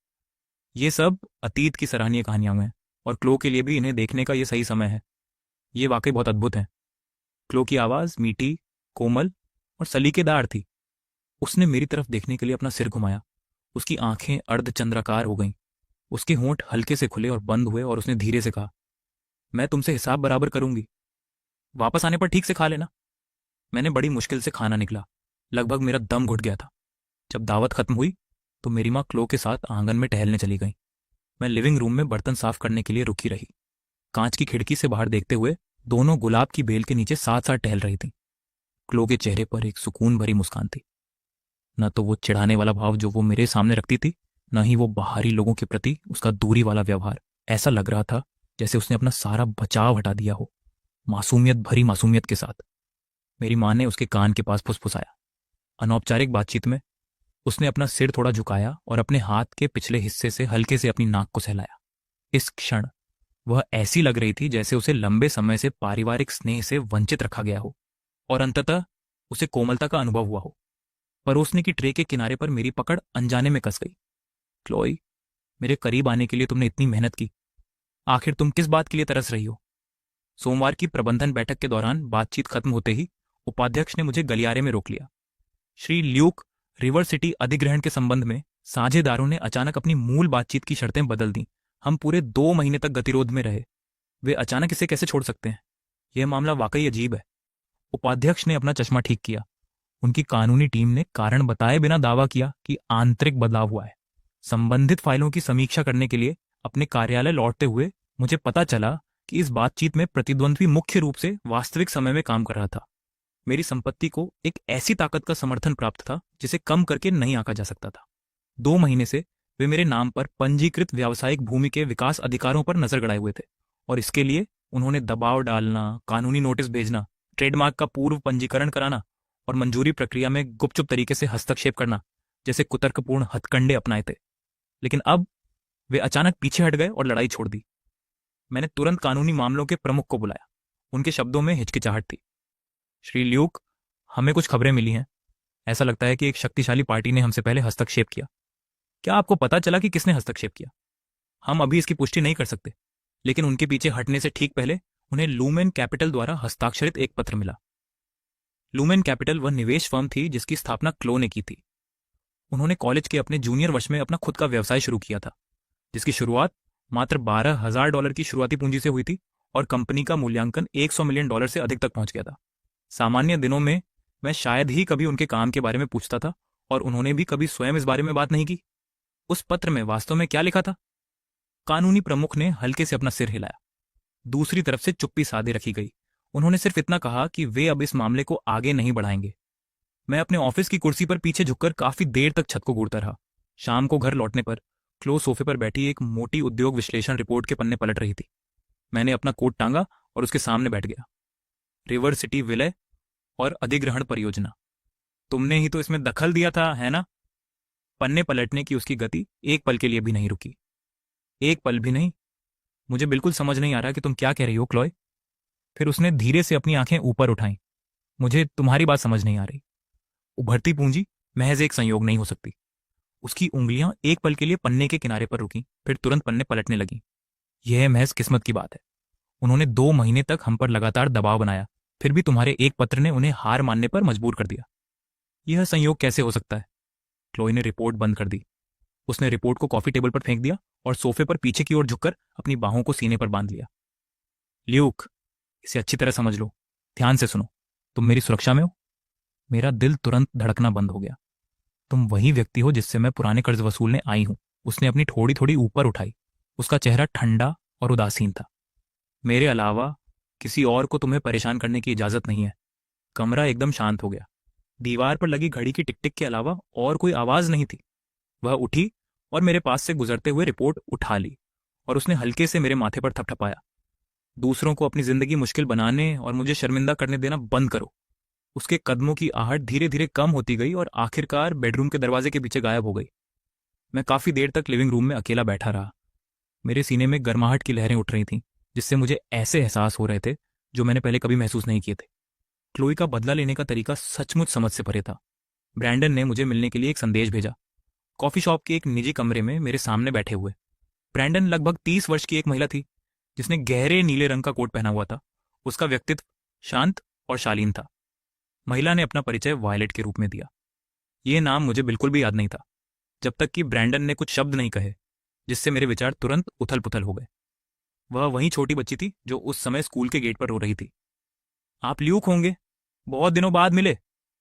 यह सब अतीत की सराहनीय कहानियां हैं और क्लो के लिए भी इन्हें देखने का यह सही समय है। ये वाकई बहुत अद्भुत है। क्लो की आवाज मीठी, कोमल और सलीकेदार थी। उसने मेरी तरफ देखने के लिए अपना सिर घुमाया। उसकी आंखें अर्धचंद्राकार हो गईं। उसके होंठ हल्के से खुले और बंद हुए और उसने धीरे से कहा, मैं तुमसे हिसाब बराबर करूंगी। वापस आने पर ठीक से खा लेना। मैंने बड़ी मुश्किल से खाना निकला। लगभग मेरा दम घुट गया था। जब दावत खत्म हुई तो मेरी माँ क्लो के साथ आंगन में टहलने चली गई। मैं लिविंग रूम में बर्तन साफ करने के लिए रुकी रही। कांच की खिड़की से बाहर देखते हुए दोनों गुलाब की बेल के नीचे साथ साथ टहल रही थी। क्लो के चेहरे पर एक सुकून भरी मुस्कान थी। न तो वो चिढ़ाने वाला भाव जो वो मेरे सामने रखती थी, न ही वो बाहरी लोगों के प्रति उसका दूरी वाला व्यवहार। ऐसा लग रहा था जैसे उसने अपना सारा बचाव हटा दिया हो, मासूमियत भरी मासूमियत के साथ। मेरी माँ ने उसके कान के पास फुसफुसाया। अनौपचारिक बातचीत में उसने अपना सिर थोड़ा झुकाया और अपने हाथ के पिछले हिस्से से हल्के से अपनी नाक को सहलाया। इस क्षण वह ऐसी लग रही थी जैसे उसे लंबे समय से पारिवारिक स्नेह से वंचित रखा गया हो और अंततः उसे कोमलता का अनुभव हुआ हो। परोसने की ट्रे के किनारे पर मेरी पकड़ अनजाने में कस गई। क्लोई, मेरे करीब आने के लिए तुमने इतनी मेहनत की, आखिर तुम किस बात के लिए तरस रही हो? सोमवार की प्रबंधन बैठक के दौरान बातचीत खत्म होते ही उपाध्यक्ष ने मुझे गलियारे में रोक लिया। श्री ल्यूक, रिवर सिटी अधिग्रहण के संबंध में साझेदारों ने अचानक अपनी मूल बातचीत की शर्तें बदल दी। हम पूरे 2 महीने तक गतिरोध में रहे। वे अचानक इसे कैसे छोड़ सकते हैं? यह मामला वाकई अजीब है। उपाध्यक्ष ने अपना चश्मा ठीक किया। उनकी कानूनी टीम ने कारण बताए बिना दावा किया कि आंतरिक बदलाव हुआ है। संबंधित फाइलों की समीक्षा करने के लिए अपने कार्यालय लौटते हुए मुझे पता चला कि इस बातचीत में प्रतिद्वंद्वी मुख्य रूप से वास्तविक समय में काम कर रहा था। मेरी संपत्ति को एक ऐसी ताकत का समर्थन प्राप्त था जिसे कम करके नहीं आंका जा सकता था। 2 महीने से वे मेरे नाम पर पंजीकृत व्यावसायिक भूमि के विकास अधिकारों पर नजर गड़ाए हुए थे और इसके लिए उन्होंने दबाव डालना, कानूनी नोटिस भेजना, ट्रेडमार्क का पूर्व पंजीकरण कराना और मंजूरी प्रक्रिया में गुपचुप तरीके से हस्तक्षेप करना जैसे कुतर्कपूर्ण हथकंडे अपनाए थे। लेकिन अब वे अचानक पीछे हट गए और लड़ाई छोड़ दी। मैंने तुरंत कानूनी मामलों के प्रमुख को बुलाया। उनके शब्दों में हिचकिचाहट थी। श्री ल्यूक, हमें कुछ खबरें मिली हैं। ऐसा लगता है कि एक शक्तिशाली पार्टी ने हमसे पहले हस्तक्षेप किया। क्या आपको पता चला कि किसने हस्तक्षेप किया? हम अभी इसकी पुष्टि नहीं कर सकते, लेकिन उनके पीछे हटने से ठीक पहले उन्हें लूमेन कैपिटल द्वारा हस्ताक्षरित एक पत्र मिला। लूमेन कैपिटल वह निवेश फर्म थी जिसकी स्थापना क्लो ने की थी। उन्होंने कॉलेज के अपने जूनियर वर्ष में अपना खुद का व्यवसाय शुरू किया था, जिसकी शुरुआत मात्र $12,000 की शुरुआती पूंजी से हुई थी और कंपनी का मूल्यांकन $100 मिलियन से अधिक तक पहुंच गया था। सामान्य दिनों में मैं शायद ही कभी उनके काम के बारे में पूछता था और उन्होंने भी कभी स्वयं इस बारे में बात नहीं की। उस पत्र में वास्तव में क्या लिखा था? कानूनी प्रमुख ने हल्के से अपना सिर हिलाया। दूसरी तरफ से चुप्पी साधे रखी गई। उन्होंने सिर्फ इतना कहा कि वे अब इस मामले को आगे नहीं बढ़ाएंगे। मैं अपने ऑफिस की कुर्सी पर पीछे झुककर काफी देर तक छत को घूरता रहा। शाम को घर लौटने पर क्लो सोफे पर बैठी एक मोटी उद्योग विश्लेषण रिपोर्ट के पन्ने पलट रही थी। मैंने अपना कोट टांगा और उसके सामने बैठ गया। रिवर सिटी विलय और अधिग्रहण परियोजना, तुमने ही तो इसमें दखल दिया था, है ना? पन्ने पलटने की उसकी गति एक पल के लिए भी नहीं रुकी। एक पल भी नहीं। मुझे बिल्कुल समझ नहीं आ रहा कि तुम क्या कह रही हो, क्लोय। फिर उसने धीरे से अपनी आंखें ऊपर उठाईं। मुझे तुम्हारी बात समझ नहीं आ रही। उभरती पूंजी महज एक संयोग नहीं हो सकती। उसकी उंगलियां एक पल के लिए पन्ने के किनारे पर रुकीं, फिर तुरंत पन्ने पलटने लगीं। यह महज किस्मत की बात है। उन्होंने 2 महीने तक हम पर लगातार दबाव बनाया, फिर भी तुम्हारे एक पत्र ने उन्हें हार मानने पर मजबूर कर दिया। यह संयोग कैसे हो सकता है? क्लोई ने रिपोर्ट बंद कर दी। उसने रिपोर्ट को कॉफी टेबल पर फेंक दिया और सोफे पर पीछे की ओर झुककर अपनी बाहों को सीने पर बांध लिया। ल्यूक, इसे अच्छी तरह समझ लो। ध्यान से सुनो। तुम मेरी सुरक्षा में हो। मेरा दिल तुरंत धड़कना बंद हो गया। तुम वही व्यक्ति हो जिससे मैं पुराने कर्ज वसूलने आई हूं। उसने अपनी थोड़ी थोड़ी ऊपर उठाई। उसका चेहरा ठंडा और उदासीन था। मेरे अलावा किसी और को तुम्हें परेशान करने की इजाजत नहीं है। कमरा एकदम शांत हो गया। दीवार पर लगी घड़ी की टिक टिक के अलावा और कोई आवाज नहीं थी। वह उठी और मेरे पास से गुजरते हुए रिपोर्ट उठा ली और उसने हल्के से मेरे माथे पर थपथपाया। दूसरों को अपनी जिंदगी मुश्किल बनाने और मुझे शर्मिंदा करने देना बंद करो। उसके कदमों की आहट धीरे धीरे कम होती गई और आखिरकार बेडरूम के दरवाजे के पीछे गायब हो गई। मैं काफी देर तक लिविंग रूम में अकेला बैठा रहा। मेरे सीने में गर्माहट की लहरें उठ रही थीं, जिससे मुझे ऐसे एहसास हो रहे थे जो मैंने पहले कभी महसूस नहीं किए थे। क्लोई का बदला लेने का तरीका सचमुच समझ से परे था। ब्रैंडन ने मुझे मिलने के लिए एक संदेश भेजा। कॉफी शॉप के एक निजी कमरे में मेरे सामने बैठे हुए ब्रैंडन लगभग 30 वर्ष की एक महिला थी, जिसने गहरे नीले रंग का कोट पहना हुआ था। उसका व्यक्तित्व शांत और शालीन था। महिला ने अपना परिचय वायलेट के रूप में दिया। यह नाम मुझे बिल्कुल भी याद नहीं था, जब तक कि ब्रैंडन ने कुछ शब्द नहीं कहे, जिससे मेरे विचार तुरंत उथल पुथल हो गए। वह वही छोटी बच्ची थी जो उस समय स्कूल के गेट पर रो रही थी। आप ल्यूक होंगे? बहुत दिनों बाद मिले,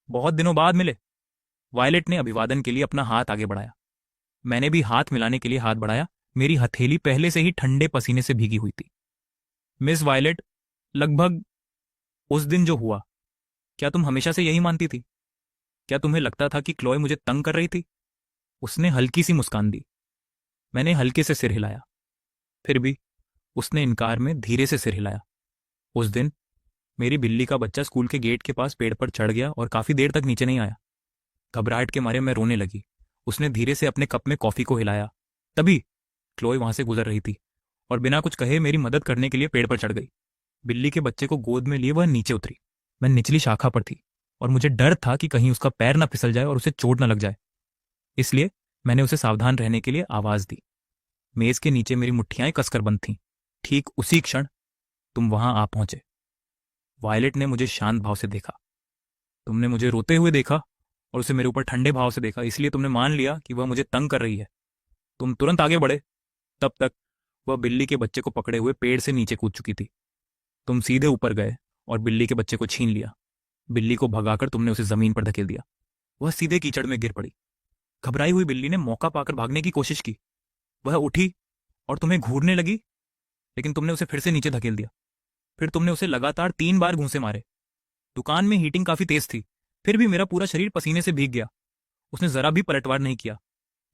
बहुत दिनों बाद मिले। वायलेट ने अभिवादन के लिए अपना हाथ आगे बढ़ाया। मैंने भी हाथ मिलाने के लिए हाथ बढ़ाया। मेरी हथेली पहले से ही ठंडे पसीने से भीगी हुई थी। मिस वायलेट, लगभग उस दिन जो हुआ, क्या तुम हमेशा से यही मानती थी? क्या तुम्हें लगता था कि क्लोए मुझे तंग कर रही थी? उसने हल्की सी मुस्कान दी। मैंने हल्के से सिर हिलाया। फिर भी उसने इनकार में धीरे से सिर हिलाया। उस दिन मेरी बिल्ली का बच्चा स्कूल के गेट के पास पेड़ पर चढ़ गया और काफी देर तक नीचे नहीं आया। घबराहट के मारे मैं रोने लगी। उसने धीरे से अपने कप में कॉफी को हिलाया। तभी क्लोए वहां से गुजर रही थी और बिना कुछ कहे मेरी मदद करने के लिए पेड़ पर चढ़ गई। बिल्ली के बच्चे को गोद में लिए वह नीचे उतरी। मैं निचली शाखा पर थी और मुझे डर था कि कहीं उसका पैर ना फिसल जाए और उसे चोट न लग जाए। इसलिए मैंने उसे सावधान रहने के लिए आवाज दी। मेज के नीचे मेरी मुट्ठियां कसकर बंद थीं। ठीक उसी क्षण तुम वहां आ पहुंचे। वायलेट ने मुझे शांत भाव से देखा। तुमने मुझे रोते हुए देखा और उसे मेरे ऊपर ठंडे भाव से देखा, इसलिए तुमने मान लिया कि वह मुझे तंग कर रही है। तुम तुरंत आगे बढ़े। तब तक वह बिल्ली के बच्चे को पकड़े हुए पेड़ से नीचे कूद चुकी थी। तुम सीधे ऊपर गए और बिल्ली के बच्चे को छीन लिया। बिल्ली को भगाकर तुमने उसे जमीन पर धकेल दिया। वह सीधे कीचड़ में गिर पड़ी। घबराई हुई बिल्ली ने मौका पाकर भागने की कोशिश की। वह उठी और तुम्हें घूरने लगी, लेकिन तुमने उसे फिर से नीचे धकेल दिया। फिर तुमने उसे लगातार 3 बार घूंसे मारे। दुकान में हीटिंग काफी तेज थी, फिर भी मेरा पूरा शरीर पसीने से भीग गया। उसने जरा भी पलटवार नहीं किया।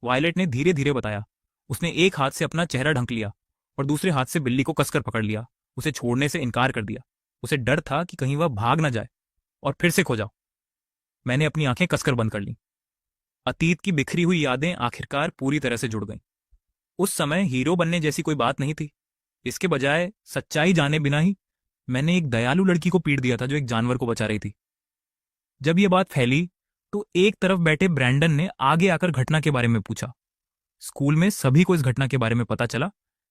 वायलेट ने धीरे धीरे बताया। उसने एक हाथ से अपना चेहरा ढंक लिया और दूसरे हाथ से बिल्ली को कसकर पकड़ लिया। उसे छोड़ने से इनकार कर दिया। उसे डर था कि कहीं वह भाग ना जाए और फिर से खो जाओ। मैंने अपनी आंखें कसकर बंद कर लीं। अतीत की बिखरी हुई यादें आखिरकार पूरी तरह से जुड़ गईं। उस समय हीरो बनने जैसी कोई बात नहीं थी। इसके बजाय सच्चाई जाने बिना ही मैंने एक दयालु लड़की को पीट दिया था जो एक जानवर को बचा रही थी। जब यह बात फैली तो एक तरफ बैठे ब्रैंडन ने आगे आकर घटना के बारे में पूछा। स्कूल में सभी को इस घटना के बारे में पता चला,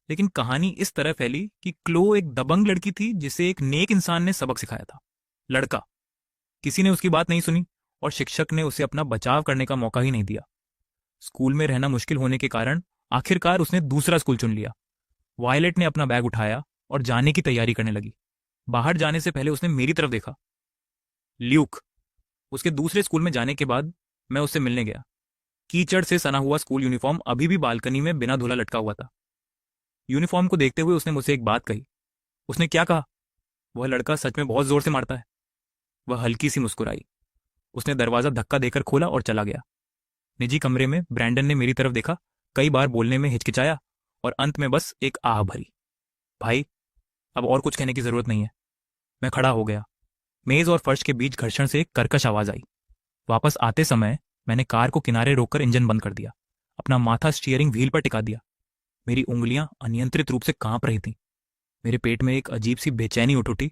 लेकिन कहानी इस तरह फैली कि क्लो एक दबंग लड़की थी जिसे एक नेक इंसान ने सबक सिखाया था। लड़का, किसी ने उसकी बात नहीं सुनी और शिक्षक ने उसे अपना बचाव करने का मौका ही नहीं दिया। स्कूल में रहना मुश्किल होने के कारण आखिरकार उसने दूसरा स्कूल चुन लिया। वायलेट ने अपना बैग उठाया और जाने की तैयारी करने लगी। बाहर जाने से पहले उसने मेरी तरफ देखा। ल्यूक। उसके दूसरे स्कूल में जाने के बाद मैं उससे मिलने गया। कीचड़ से सना हुआ स्कूल यूनिफॉर्म अभी भी बालकनी में बिना धुला लटका हुआ था। यूनिफॉर्म को देखते हुए उसने मुझसे एक बात कही। उसने क्या कहा? वह लड़का सच में बहुत जोर से मारता है। वह हल्की सी मुस्कुराई। उसने दरवाजा धक्का देकर खोला और चला गया। निजी कमरे में ब्रैंडन ने मेरी तरफ देखा, कई बार बोलने में हिचकिचाया और अंत में बस एक आह भरी। भाई, अब और कुछ कहने की जरूरत नहीं है। मैं खड़ा हो गया। मेज और फर्श के बीच घर्षण से एक कर्कश आवाज आई। वापस आते समय मैंने कार को किनारे रोककर इंजन बंद कर दिया। अपना माथा स्टीयरिंग व्हील पर टिका दिया। मेरी उंगलियां अनियंत्रित रूप से कांप रही थीं। मेरे पेट में एक अजीब सी बेचैनी उठ उठी।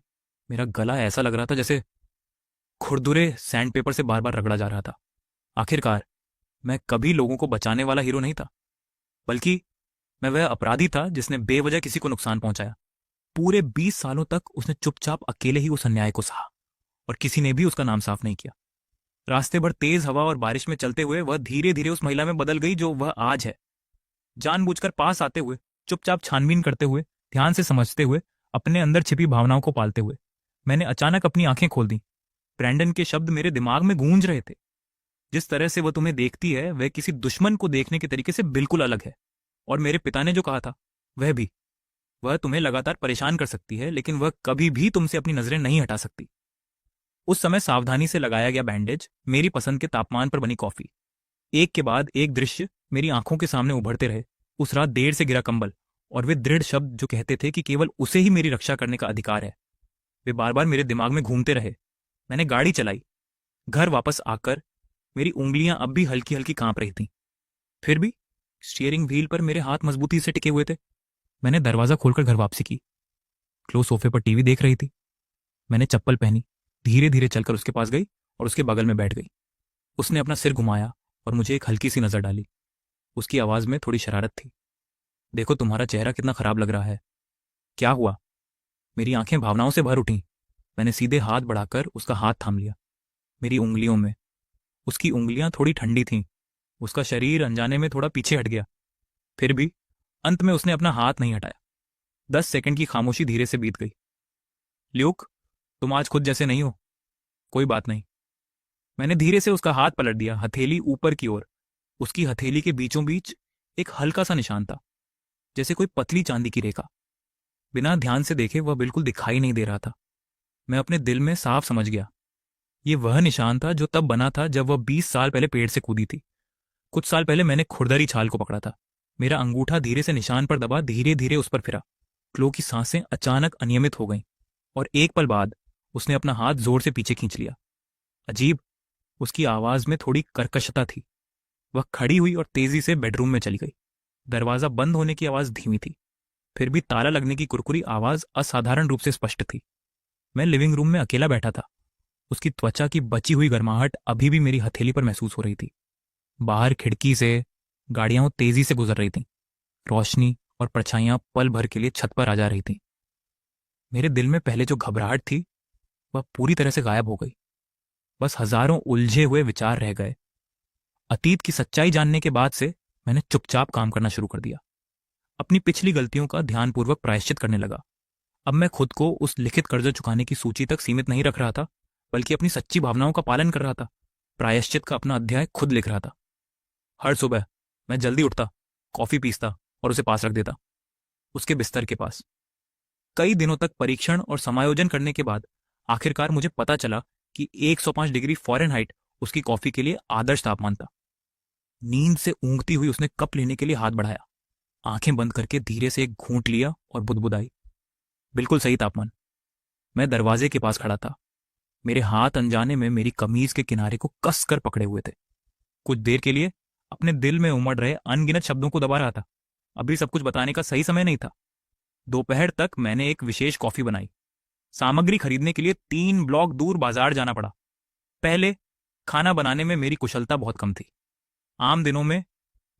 मेरा गला ऐसा लग रहा था जैसे खुरदुरे सैंडपेपर से बार बार रगड़ा जा रहा था। आखिरकार मैं कभी लोगों को बचाने वाला हीरो नहीं था, बल्कि मैं वह अपराधी था जिसने बेवजह किसी को नुकसान पहुंचाया। पूरे 20 सालों तक उसने चुपचाप अकेले ही उस अन्याय को सहा और किसी ने भी उसका नाम साफ नहीं किया। रास्ते भर तेज हवा और बारिश में चलते हुए वह धीरे धीरे उस महिला में बदल गई जो वह आज है। जानबूझकर पास आते हुए, चुपचाप छानबीन करते हुए, ध्यान से समझते हुए, अपने अंदर छिपी भावनाओं को पालते हुए, मैंने अचानक अपनी आंखें खोल दी। ब्रैंडन के शब्द मेरे दिमाग में गूंज रहे थे। जिस तरह से वह तुम्हें देखती है वह किसी दुश्मन को देखने के तरीके से बिल्कुल अलग है। और मेरे पिता ने जो कहा था वह भी। वह तुम्हें लगातार परेशान कर सकती है, लेकिन वह कभी भी तुमसे अपनी नजरें नहीं हटा सकती। उस समय सावधानी से लगाया गया बैंडेज, मेरी पसंद के तापमान पर बनी कॉफी, एक के बाद एक दृश्य मेरी आंखों के सामने उभरते रहे। उस रात देर से गिरा कंबल और वे दृढ़ शब्द जो कहते थे कि केवल उसे ही मेरी रक्षा करने का अधिकार है, वे बार बार मेरे दिमाग में घूमते रहे। मैंने गाड़ी चलाई। घर वापस आकर मेरी उंगलियां अब भी हल्की हल्की कांप रही थीं। फिर भी स्टीयरिंग व्हील पर मेरे हाथ मजबूती से टिके हुए थे। मैंने दरवाजा खोलकर घर वापसी की। क्लो सोफे पर टीवी देख रही थी। मैंने चप्पल पहनी, धीरे धीरे चलकर उसके पास गई और उसके बगल में बैठ गई। उसने अपना सिर घुमाया और मुझे एक हल्की सी नजर डाली। उसकी आवाज में थोड़ी शरारत थी। देखो, तुम्हारा चेहरा कितना खराब लग रहा है। क्या हुआ? मेरी आंखें भावनाओं से भर उठीं। मैंने सीधे हाथ बढ़ाकर उसका हाथ थाम लिया। मेरी उंगलियों में उसकी उंगलियां थोड़ी ठंडी थीं। उसका शरीर अनजाने में थोड़ा पीछे हट गया। फिर भी अंत में उसने अपना हाथ नहीं हटाया। 10 सेकंड की खामोशी धीरे से बीत गई। ल्यूक, तुम आज खुद जैसे नहीं हो। कोई बात नहीं। मैंने धीरे से उसका हाथ पलट दिया, हथेली ऊपर की ओर। उसकी हथेली के बीचों बीच एक हल्का सा निशान था, जैसे कोई पतली चांदी की रेखा। बिना ध्यान से देखे वह बिल्कुल दिखाई नहीं दे रहा था। मैं अपने दिल में साफ समझ गया, ये वह निशान था जो तब बना था जब वह 20 साल पहले पेड़ से कूदी थी। कुछ साल पहले मैंने खुरदरी छाल को पकड़ा था। मेरा अंगूठा धीरे से निशान पर दबा, धीरे धीरे उस पर फिरा। क्लो की सांसें अचानक अनियमित हो गईं और एक पल बाद उसने अपना हाथ जोर से पीछे खींच लिया। अजीब, उसकी आवाज में थोड़ी कर्कशता थी। वह खड़ी हुई और तेजी से बेडरूम में चली गई। दरवाजा बंद होने की आवाज धीमी थी, फिर भी ताला लगने की कुरकुरी आवाज असाधारण रूप से स्पष्ट थी। मैं लिविंग रूम में अकेला बैठा था। उसकी त्वचा की बची हुई गर्माहट अभी भी मेरी हथेली पर महसूस हो रही थी। बाहर खिड़की से गाड़ियां तेजी से गुजर रही थीं। रोशनी और परछाइयां पल भर के लिए छत पर आ जा रही थीं। मेरे दिल में पहले जो घबराहट थी वह पूरी तरह से गायब हो गई। बस हजारों उलझे हुए विचार रह गए। अतीत की सच्चाई जानने के बाद से मैंने चुपचाप काम करना शुरू कर दिया। अपनी पिछली गलतियों का ध्यानपूर्वक प्रायश्चित करने लगा। अब मैं खुद को उस लिखित कर्ज चुकाने की सूची तक सीमित नहीं रख रहा था, बल्कि अपनी सच्ची भावनाओं का पालन कर रहा था। प्रायश्चित का अपना अध्याय खुद लिख रहा था। हर सुबह मैं जल्दी उठता, कॉफी पीसता और उसे पास रख देता, उसके बिस्तर के पास। कई दिनों तक परीक्षण और समायोजन करने के बाद आखिरकार मुझे पता चला कि 105 डिग्री फ़ारेनहाइट उसकी कॉफी के लिए आदर्श तापमान था। नींद से ऊँघती हुई उसने कप लेने के लिए हाथ बढ़ाया। आंखें बंद करके धीरे से एक घूंट लिया और बुदबुदाई, बिल्कुल सही तापमान। मैं दरवाजे के पास खड़ा था। मेरे हाथ अनजाने में मेरी कमीज के किनारे को कस कर पकड़े हुए थे। कुछ देर के लिए अपने दिल में उमड़ रहे अनगिनत शब्दों को दबा रहा था। अभी सब कुछ बताने का सही समय नहीं था। दोपहर तक मैंने एक विशेष कॉफी बनाई। सामग्री खरीदने के लिए 3 ब्लॉक दूर बाजार जाना पड़ा। पहले खाना बनाने में मेरी कुशलता बहुत कम थी। आम दिनों में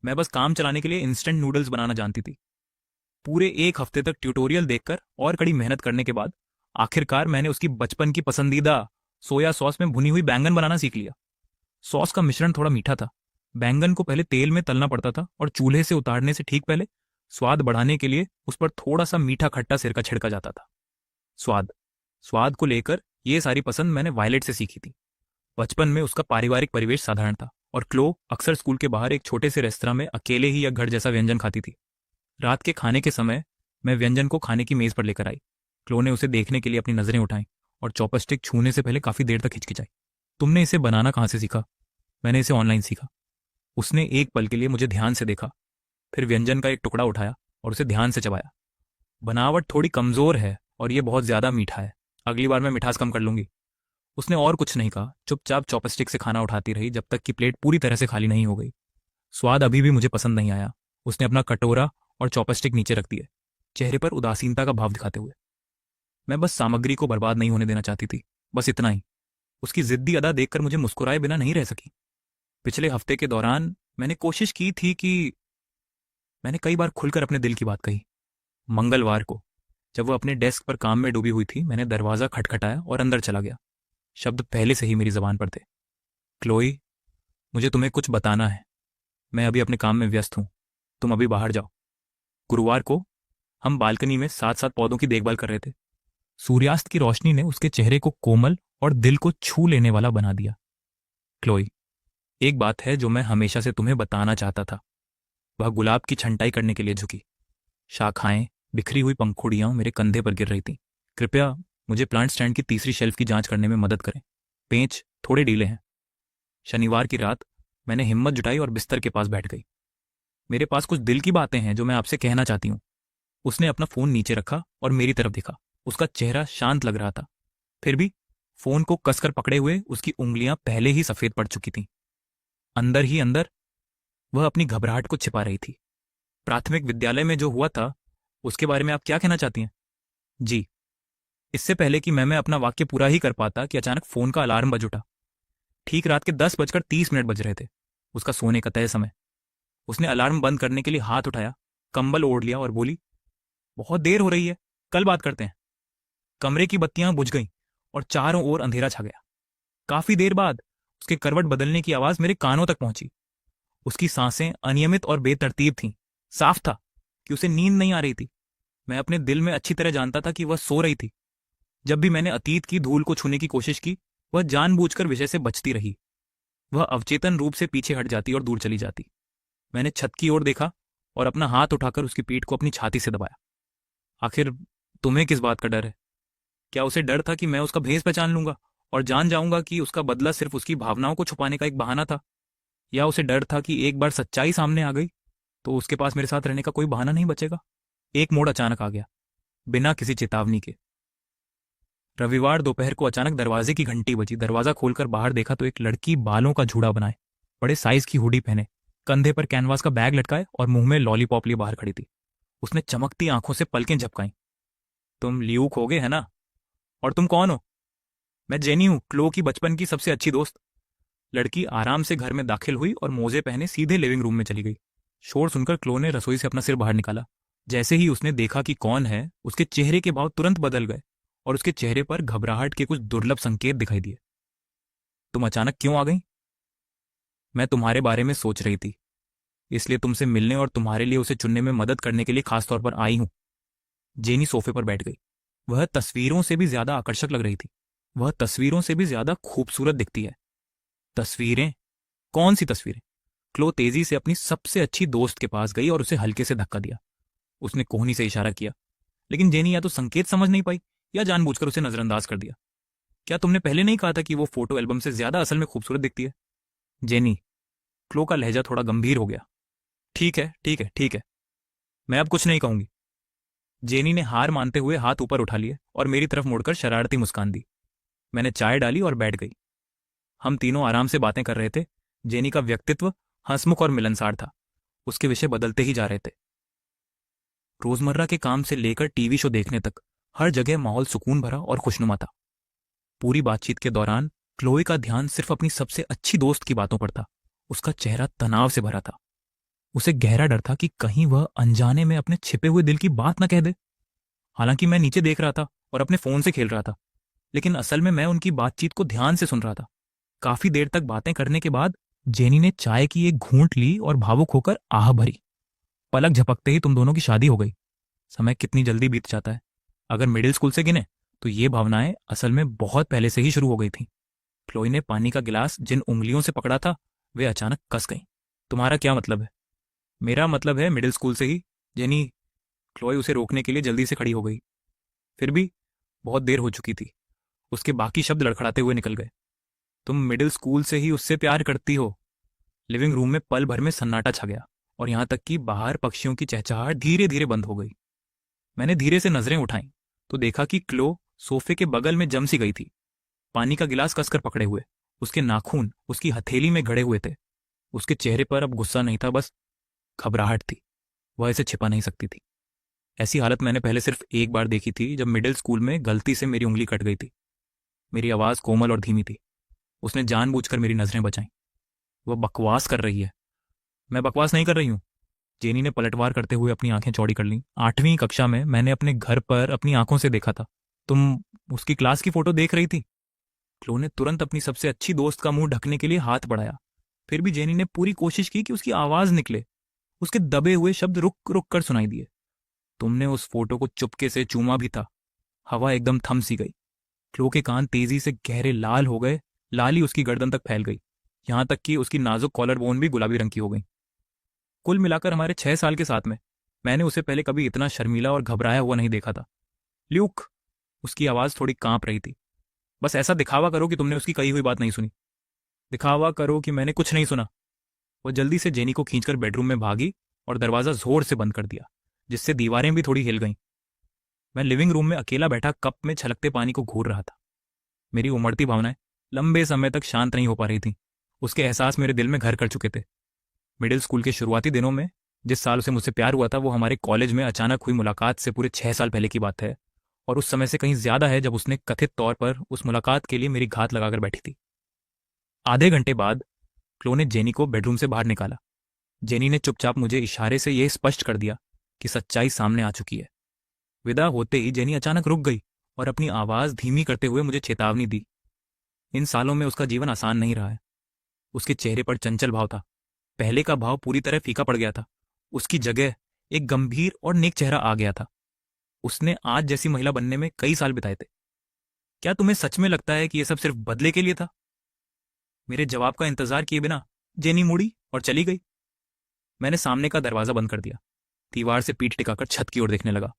मैं बस काम चलाने के लिए इंस्टेंट नूडल्स बनाना जानती थी। पूरे एक हफ्ते तक ट्यूटोरियल देखकर और कड़ी मेहनत करने के बाद आखिरकार मैंने उसकी बचपन की पसंदीदा सोया सॉस में भुनी हुई बैंगन बनाना सीख लिया। सॉस का मिश्रण थोड़ा मीठा था। बैंगन को पहले तेल में तलना पड़ता था और चूल्हे से उतारने से ठीक पहले स्वाद बढ़ाने के लिए उस पर थोड़ा सा मीठा खट्टा सिरका छिड़का जाता था। स्वाद स्वाद को लेकर यह सारी पसंद मैंने वायलेट से सीखी थी। बचपन में उसका पारिवारिक परिवेश साधारण था और क्लो अक्सर स्कूल के बाहर एक छोटे से रेस्तरां में अकेले ही या घर जैसा व्यंजन खाती थी। रात के खाने के समय मैं व्यंजन को खाने की मेज पर लेकर आई। क्लो ने उसे देखने के लिए अपनी नजरें उठाईं और चॉपस्टिक छूने से पहले काफी देर तक हिचकिचाई। तुमने इसे बनाना कहाँ से सीखा? मैंने इसे ऑनलाइन सीखा। उसने एक पल के लिए मुझे ध्यान से देखा, फिर व्यंजन का एक टुकड़ा उठाया और उसे ध्यान से चबाया। बनावट थोड़ी कमजोर है और यह बहुत ज्यादा मीठा है। अगली बार मैं मिठास कम कर लूंगी। उसने और कुछ नहीं कहा, चुपचाप चॉपस्टिक से खाना उठाती रही जब तक कि प्लेट पूरी तरह से खाली नहीं हो गई। स्वाद अभी भी मुझे पसंद नहीं आया। उसने अपना कटोरा और चॉपस्टिक नीचे रख दिए, चेहरे पर उदासीनता का भाव दिखाते हुए। मैं बस सामग्री को बर्बाद नहीं होने देना चाहती थी, बस इतना ही। उसकी जिद्दी अदा देखकर मुझे मुस्कुराए बिना नहीं रह सकी। पिछले हफ्ते के दौरान मैंने कोशिश की थी कि मैंने कई बार खुलकर अपने दिल की बात कही। मंगलवार को जब वो अपने डेस्क पर काम में डूबी हुई थी, मैंने दरवाजा खटखटाया और अंदर चला गया। शब्द पहले से ही मेरी जबान पर थे। क्लोई, मुझे तुम्हें कुछ बताना है। मैं अभी अपने काम में व्यस्त हूं, तुम अभी बाहर जाओ। गुरुवार को हम बालकनी में साथ साथ पौधों की देखभाल कर रहे थे। सूर्यास्त की रोशनी ने उसके चेहरे को कोमल और दिल को छू लेने वाला बना दिया। क्लोई, एक बात है जो मैं हमेशा से तुम्हें बताना चाहता था। वह गुलाब की छंटाई करने के लिए झुकी। शाखाएं, बिखरी हुई पंखुड़ियां मेरे कंधे पर गिर रही थीं। कृपया मुझे प्लांट स्टैंड की तीसरी शेल्फ की जांच करने में मदद करें। पेंच थोड़े ढीले हैं। शनिवार की रात मैंने हिम्मत जुटाई और बिस्तर के पास बैठ गई। मेरे पास कुछ दिल की बातें हैं जो मैं आपसे कहना चाहती हूँ। उसने अपना फोन नीचे रखा और मेरी तरफ देखा। उसका चेहरा शांत लग रहा था, फिर भी फोन को कसकर पकड़े हुए उसकी उंगलियां पहले ही सफेद पड़ चुकी थीं। अंदर ही अंदर वह अपनी घबराहट को छिपा रही थी। प्राथमिक विद्यालय में जो हुआ था उसके बारे में आप क्या कहना चाहती हैं? जी। इससे पहले कि मैं अपना वाक्य पूरा ही कर पाता कि अचानक फोन का अलार्म बज उठा। ठीक रात के 10:30 बज रहे थे, उसका सोने का तय समय। उसने अलार्म बंद करने के लिए हाथ उठाया, कंबल ओढ़ लिया और बोली, बहुत देर हो रही है, कल बात करते हैं। कमरे की बत्तियां बुझ गईं और चारों ओर अंधेरा छा गया। काफी देर बाद उसके करवट बदलने की आवाज मेरे कानों तक पहुंची। उसकी सांसें अनियमित और बेतरतीब थीं। साफ था कि उसे नींद नहीं आ रही थी। मैं अपने दिल में अच्छी तरह जानता था कि वह सो रही थी। जब भी मैंने अतीत की धूल को छूने की कोशिश की, वह जानबूझकर विषय से बचती रही। वह अवचेतन रूप से पीछे हट जाती और दूर चली जाती। मैंने छत की ओर देखा और अपना हाथ उठाकर उसकी पीठ को अपनी छाती से दबाया। आखिर तुम्हें किस बात का डर है? क्या उसे डर था कि मैं उसका भेष पहचान लूंगा और जान जाऊंगा कि उसका बदला सिर्फ उसकी भावनाओं को छुपाने का एक बहाना था? या उसे डर था कि एक बार सच्चाई सामने आ गई तो उसके पास मेरे साथ रहने का कोई बहाना नहीं बचेगा? एक मोड़ अचानक आ गया, बिना किसी चेतावनी के। रविवार दोपहर को अचानक दरवाजे की घंटी बजी। दरवाजा खोलकर बाहर देखा तो एक लड़की बालों का जूड़ा बनाए, बड़े साइज की हुडी पहने, कंधे पर कैनवास का बैग लटकाए और मुंह में लॉलीपॉप लिए बाहर खड़ी थी। उसने चमकती आंखों से पलकें झपकाई। तुम ल्यूक हो गए है ना? और तुम कौन हो? मैं जेनी हूं, क्लो की बचपन की सबसे अच्छी दोस्त। लड़की आराम से घर में दाखिल हुई और मोजे पहने सीधे लिविंग रूम में चली गई। शोर सुनकर क्लो ने रसोई से अपना सिर बाहर निकाला। जैसे ही उसने देखा कि कौन है, उसके चेहरे के भाव तुरंत बदल गए और उसके चेहरे पर घबराहट के कुछ दुर्लभ संकेत दिखाई दिए। तुम अचानक क्यों आ गई? मैं तुम्हारे बारे में सोच रही थी, इसलिए तुमसे मिलने और तुम्हारे लिए उसे चुनने में मदद करने के लिए खासतौर पर आई हूं। जेनी सोफे पर बैठ गई। वह तस्वीरों से भी ज्यादा आकर्षक लग रही थी। वह तस्वीरों से भी ज्यादा खूबसूरत दिखती है। तस्वीरें? कौन सी तस्वीरें? क्लो तेजी से अपनी सबसे अच्छी दोस्त के पास गई और उसे हल्के से धक्का दिया। उसने कोहनी से इशारा किया, लेकिन जेनी या तो संकेत समझ नहीं पाई या जानबूझकर उसे नजरअंदाज कर दिया। क्या तुमने पहले नहीं कहा था कि वो फोटो एल्बम से ज्यादा असल में खूबसूरत दिखती है? जेनी, क्लो का लहजा थोड़ा गंभीर हो गया। ठीक है, ठीक है, ठीक है, मैं अब कुछ नहीं कहूंगी। जेनी ने हार मानते हुए हाथ ऊपर उठा लिए और मेरी तरफ मुड़कर शरारती मुस्कान दी। मैंने चाय डाली और बैठ गई। हम तीनों आराम से बातें कर रहे थे। जेनी का व्यक्तित्व हंसमुख और मिलनसार था। उसके विषय बदलते ही जा रहे थे। रोजमर्रा के काम से लेकर टीवी शो देखने तक हर जगह माहौल सुकून भरा और खुशनुमा था। पूरी बातचीत के दौरान क्लोए का ध्यान सिर्फ अपनी सबसे अच्छी दोस्त की बातों पर था। उसका चेहरा तनाव से भरा था। उसे गहरा डर था कि कहीं वह अनजाने में अपने छिपे हुए दिल की बात न कह दे। हालांकि मैं नीचे देख रहा था और अपने फोन से खेल रहा था, लेकिन असल में मैं उनकी बातचीत को ध्यान से सुन रहा था। काफी देर तक बातें करने के बाद जेनी ने चाय की एक घूंट ली और भावुक होकर आह भरी। पलक झपकते ही तुम दोनों की शादी हो गई। समय कितनी जल्दी बीत जाता है। अगर मिडिल स्कूल से गिने तो ये भावनाएं असल में बहुत पहले से ही शुरू हो गई थी। क्लोई ने पानी का गिलास जिन उंगलियों से पकड़ा था वे अचानक कस गईं। तुम्हारा क्या मतलब है? मेरा मतलब है मिडिल स्कूल से ही, जेनी। क्लोई उसे रोकने के लिए जल्दी से खड़ी हो गई। फिर भी बहुत देर हो चुकी थी। उसके बाकी शब्द लड़खड़ाते हुए निकल गए। तुम मिडिल स्कूल से ही उससे प्यार करती हो? लिविंग रूम में पल भर में सन्नाटा छा गया और यहां तक कि बाहर पक्षियों की चहचहाहट धीरे धीरे बंद हो गई। मैंने धीरे से नजरें उठाईं तो देखा कि क्लो सोफे के बगल में जम सी गई थी, पानी का गिलास कसकर पकड़े हुए। उसके नाखून उसकी हथेली में गड़े हुए थे। उसके चेहरे पर अब गुस्सा नहीं था, बस घबराहट थी। वह इसे छिपा नहीं सकती थी। ऐसी हालत मैंने पहले सिर्फ एक बार देखी थी, जब मिडिल स्कूल में गलती से मेरी उंगली कट गई थी। मेरी आवाज कोमल और धीमी थी। उसने जानबूझकर मेरी नजरें बचाईं। वह बकवास कर रही है। मैं बकवास नहीं कर रही हूं। जेनी ने पलटवार करते हुए अपनी आंखें चौड़ी कर लीं। 8वीं कक्षा में मैंने अपने घर पर अपनी आंखों से देखा था। तुम उसकी क्लास की फोटो देख रही थी। क्लो ने तुरंत अपनी सबसे अच्छी दोस्त का मुंह ढकने के लिए हाथ बढ़ाया। फिर भी जेनी ने पूरी कोशिश की कि उसकी आवाज निकले। उसके दबे हुए शब्द रुक रुक कर सुनाई दिए। तुमने उस फोटो को चुपके से चूमा भी था। हवा एकदम थम सी गई। क्लो के कान तेजी से गहरे लाल हो गए। लाली उसकी गर्दन तक फैल गई, यहां तक कि उसकी नाजुक कॉलर बोन भी गुलाबी रंग की हो गई। कुल मिलाकर हमारे 6 साल के साथ में मैंने उसे पहले कभी इतना शर्मीला और घबराया हुआ नहीं देखा था। ल्यूक, उसकी आवाज थोड़ी कांप रही थी, बस ऐसा दिखावा करो कि तुमने उसकी कही हुई बात नहीं सुनी। दिखावा करो कि मैंने कुछ नहीं सुना। वो जल्दी से जेनी को खींचकर बेडरूम में भागी और दरवाजा जोर से बंद कर दिया, जिससे दीवारें भी थोड़ी हिल गईं। मैं लिविंग रूम में अकेला बैठा कप में छलकते पानी को घूर रहा था। मेरी उमड़ती भावनाएं लंबे समय तक शांत नहीं हो पा रही थीं। उसके एहसास मेरे दिल में घर कर चुके थे। मिडिल स्कूल के शुरुआती दिनों में जिस साल उसे मुझसे प्यार हुआ था, वो हमारे कॉलेज में अचानक हुई मुलाकात से पूरे 6 साल पहले की बात है। और उस समय से कहीं ज्यादा है, जब उसने कथित तौर पर उस मुलाकात के लिए मेरी घात लगाकर बैठी थी। आधे घंटे बाद क्लो ने जेनी को बेडरूम से बाहर निकाला। जेनी ने चुपचाप मुझे इशारे से यह स्पष्ट कर दिया कि सच्चाई सामने आ चुकी है। विदा होते ही जेनी अचानक रुक गई और अपनी आवाज धीमी करते हुए मुझे चेतावनी दी। इन सालों में उसका जीवन आसान नहीं रहा है। उसके चेहरे पर चंचल भाव था। पहले का भाव पूरी तरह फीका पड़ गया था। उसकी जगह एक गंभीर और नेक चेहरा आ गया था। उसने आज जैसी महिला बनने में कई साल बिताए थे। क्या तुम्हें सच में लगता है कि यह सब सिर्फ बदले के लिए था? मेरे जवाब का इंतजार किए बिना जेनी मुड़ी और चली गई। मैंने सामने का दरवाजा बंद कर दिया, दीवार से पीठ टिकाकर छत की ओर देखने लगा।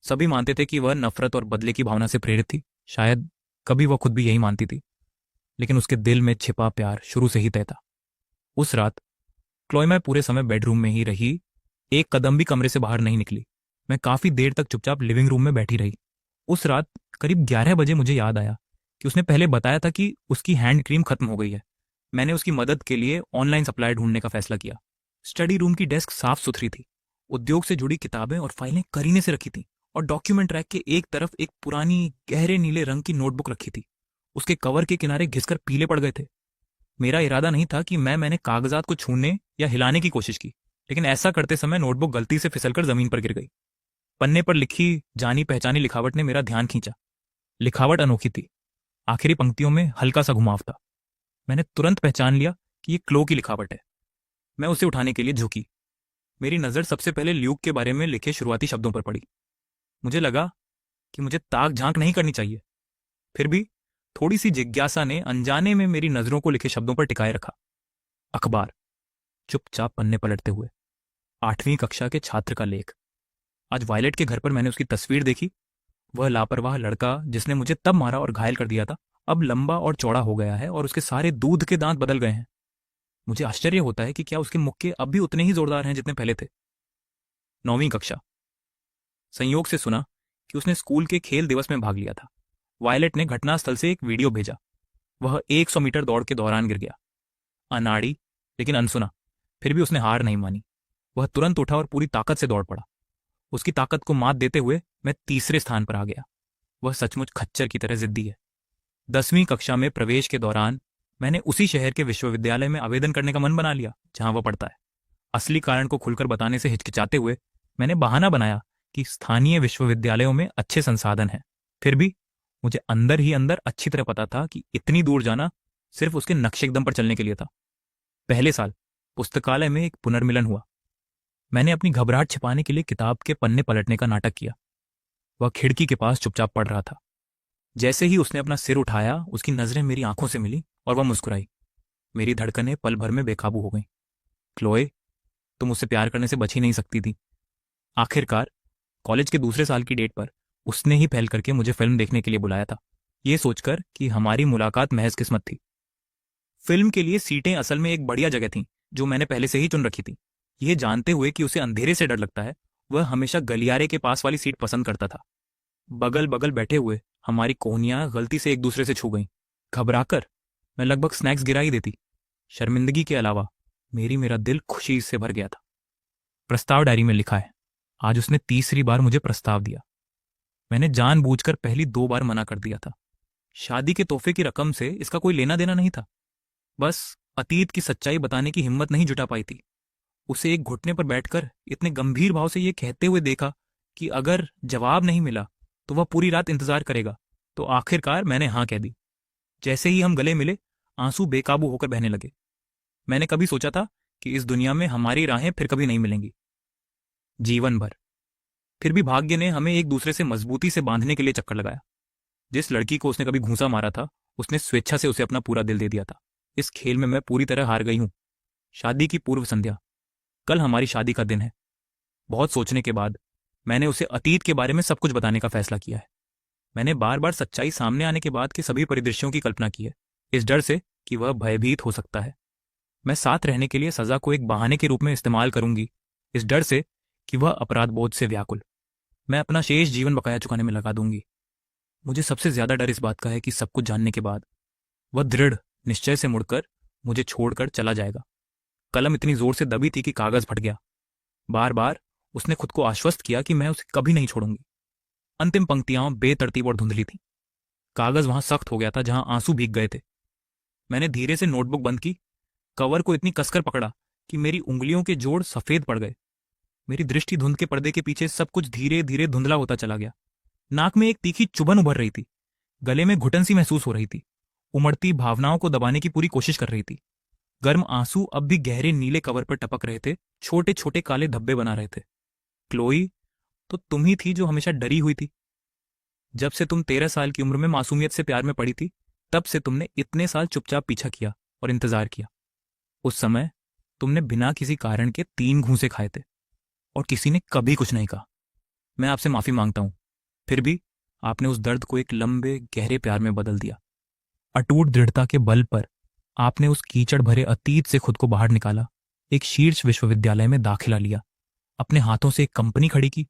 सभी मानते थे कि वह नफरत और बदले की भावना से प्रेरित थी, शायद कभी वह खुद भी यही मानती थी, लेकिन उसके दिल में छिपा प्यार शुरू से ही तय था। उस रात क्लोई मैं पूरे समय बेडरूम में ही रही, एक कदम भी कमरे से बाहर नहीं निकली। मैं काफी देर तक चुपचाप लिविंग रूम में बैठी रही। उस रात करीब 11 बजे मुझे याद आया कि उसने पहले बताया था कि उसकी हैंड क्रीम खत्म हो गई है। मैंने उसकी मदद के लिए ऑनलाइन सप्लाई ढूंढने का फैसला किया। स्टडी रूम की डेस्क साफ सुथरी थी, उद्योग से जुड़ी किताबें और फाइलें करीने से रखी थी, और डॉक्यूमेंट रैक के एक तरफ एक पुरानी गहरे नीले रंग की नोटबुक रखी थी। उसके कवर के किनारे घिसकर पीले पड़ गए थे। मेरा इरादा नहीं था कि मैंने कागजात को छूने या हिलाने की कोशिश की, लेकिन ऐसा करते समय नोटबुक गलती से फिसलकर जमीन पर गिर गई। पन्ने पर लिखी जानी पहचानी लिखावट ने मेरा ध्यान खींचा। लिखावट अनोखी थी, आखिरी पंक्तियों में हल्का सा घुमाव था। मैंने तुरंत पहचान लिया कि ये क्लो की लिखावट है। मैं उसे उठाने के लिए झुकी। मेरी नजर सबसे पहले ल्यूक के बारे में लिखे शुरुआती शब्दों पर पड़ी। मुझे लगा कि मुझे ताक झांक नहीं करनी चाहिए, फिर भी थोड़ी सी जिज्ञासा ने अनजाने में मेरी नजरों को लिखे शब्दों पर टिकाए रखा। अखबार। चुपचाप पन्ने पलटते हुए 8वीं कक्षा के छात्र का लेख। आज वायलेट के घर पर मैंने उसकी तस्वीर देखी। वह लापरवाह लड़का जिसने मुझे तब मारा और घायल कर दिया था, अब लंबा और चौड़ा हो गया है और उसके सारे दूध के दांत बदल गए हैं। मुझे आश्चर्य होता है कि क्या उसके मुक्के अब भी उतने ही जोरदार हैं जितने पहले थे। 9वीं कक्षा। संयोग से सुना कि उसने स्कूल के खेल दिवस में भाग लिया था। वायलेट ने घटनास्थल से एक वीडियो भेजा। वह 100 मीटर दौड़ के दौरान गिर गया। अनाड़ी लेकिन अनसुना, फिर भी उसने हार नहीं मानी। वह तुरंत उठा और पूरी ताकत से दौड़ पड़ा। उसकी ताकत को मात देते हुए मैं तीसरे स्थान पर आ गया। वह सचमुच खच्चर की तरह जिद्दी है। 10वीं कक्षा में प्रवेश के दौरान मैंने उसी शहर के विश्वविद्यालय में आवेदन करने का मन बना लिया जहां वह पढ़ता है। असली कारण को खुलकर बताने से हिचकिचाते हुए मैंने बहाना बनाया कि स्थानीय विश्वविद्यालयों में अच्छे संसाधन हैं। फिर भी मुझे अंदर ही अंदर अच्छी तरह पता था कि इतनी दूर जाना सिर्फ उसके नक्शे कदम पर चलने के लिए था। पहले साल पुस्तकालय में एक पुनर्मिलन हुआ। मैंने अपनी घबराहट छिपाने के लिए किताब के पन्ने पलटने का नाटक किया। वह खिड़की के पास चुपचाप पढ़ रहा था। जैसे ही उसने अपना सिर उठाया, उसकी नजरें मेरी आंखों से मिली और वह मुस्कुराई। मेरी धड़कनें पल भर में बेकाबू हो गईं। क्लोए, तुम उससे प्यार करने से बच ही नहीं सकती थी। आखिरकार कॉलेज के दूसरे साल की डेट पर उसने ही पहल करके मुझे फिल्म देखने के लिए बुलाया था, ये सोचकर कि हमारी मुलाकात महज किस्मत थी। फिल्म के लिए सीटें असल में एक बढ़िया जगह थीं, जो मैंने पहले से ही चुन रखी थी। यह जानते हुए कि उसे अंधेरे से डर लगता है, वह हमेशा गलियारे के पास वाली सीट पसंद करता था। बगल बगल बैठे हुए हमारी कोहनियां गलती से एक दूसरे से छू गईं। घबराकर मैं लगभग स्नैक्स गिरा ही देती। शर्मिंदगी के अलावा मेरा दिल खुशी से भर गया था। प्रस्ताव डायरी में लिखा है, आज उसने तीसरी बार मुझे प्रस्ताव दिया। मैंने जानबूझकर पहली 2 बार मना कर दिया था। शादी के तोहफे की रकम से इसका कोई लेना देना नहीं था। बस अतीत की सच्चाई बताने की हिम्मत नहीं जुटा पाई थी। उसे एक घुटने पर बैठकर इतने गंभीर भाव से यह कहते हुए देखा कि अगर जवाब नहीं मिला तो वह पूरी रात इंतजार करेगा। तो आखिरकार मैंने हाँ कह दी। जैसे ही हम गले मिले, आंसू बेकाबू होकर बहने लगे। मैंने कभी सोचा था कि इस दुनिया में हमारी राहें फिर कभी नहीं मिलेंगी, जीवन भर। फिर भी भाग्य ने हमें एक दूसरे से मजबूती से बांधने के लिए चक्कर लगाया। जिस लड़की को उसने कभी घूंसा मारा था, उसने स्वेच्छा से उसे अपना पूरा दिल दे दिया था। इस खेल में मैं पूरी तरह हार गई हूं। शादी की पूर्व संध्या। कल हमारी शादी का दिन है। बहुत सोचने के बाद मैंने उसे अतीत के बारे में सब कुछ बताने का फैसला किया है। मैंने बार बार सच्चाई सामने आने के बाद के सभी परिदृश्यों की कल्पना की है, इस डर से कि वह भयभीत हो सकता है। मैं साथ रहने के लिए सजा को एक बहाने के रूप में इस्तेमाल करूंगी, इस डर से कि वह अपराध बोध से व्याकुल। मैं अपना शेष जीवन बकाया चुकाने में लगा दूंगी। मुझे सबसे ज्यादा डर इस बात का है कि सब कुछ जानने के बाद वह दृढ़ निश्चय से मुड़कर मुझे छोड़कर चला जाएगा। कलम इतनी जोर से दबी थी कि कागज फट गया। बार बार उसने खुद को आश्वस्त किया कि मैं उसे कभी नहीं छोड़ूंगी। अंतिम पंक्तियां बेतरतीब और धुंधली थीं। कागज वहां सख्त हो गया था जहां आंसू भीग गए थे। मैंने धीरे से नोटबुक बंद की, कवर को इतनी कसकर पकड़ा कि मेरी उंगलियों के जोड़ सफेद पड़ गए। मेरी दृष्टि धुंध के पर्दे के पीछे सब कुछ धीरे धीरे धुंधला होता चला गया। नाक में एक तीखी चुभन उभर रही थी। गले में घुटन सी महसूस हो रही थी। उमड़ती भावनाओं को दबाने की पूरी कोशिश कर रही थी। गर्म आंसू अब भी गहरे नीले कवर पर टपक रहे थे, छोटे छोटे काले धब्बे बना रहे थे। क्लोई, तो तुम ही थी जो हमेशा डरी हुई थी। जब से तुम 13 साल की उम्र में मासूमियत से प्यार में पड़ी थी, तब से तुमने इतने साल चुपचाप पीछा किया और इंतजार किया। उस समय तुमने बिना किसी कारण के 3 घूंसे खाए थे और किसी ने कभी कुछ नहीं कहा। मैं आपसे माफी मांगता हूं। फिर भी आपने उस दर्द को एक लंबे गहरे प्यार में बदल दिया। अटूट दृढ़ता के बल पर आपने उस कीचड़ भरे अतीत से खुद को बाहर निकाला, एक शीर्ष विश्वविद्यालय में दाखिला लिया, अपने हाथों से एक कंपनी खड़ी की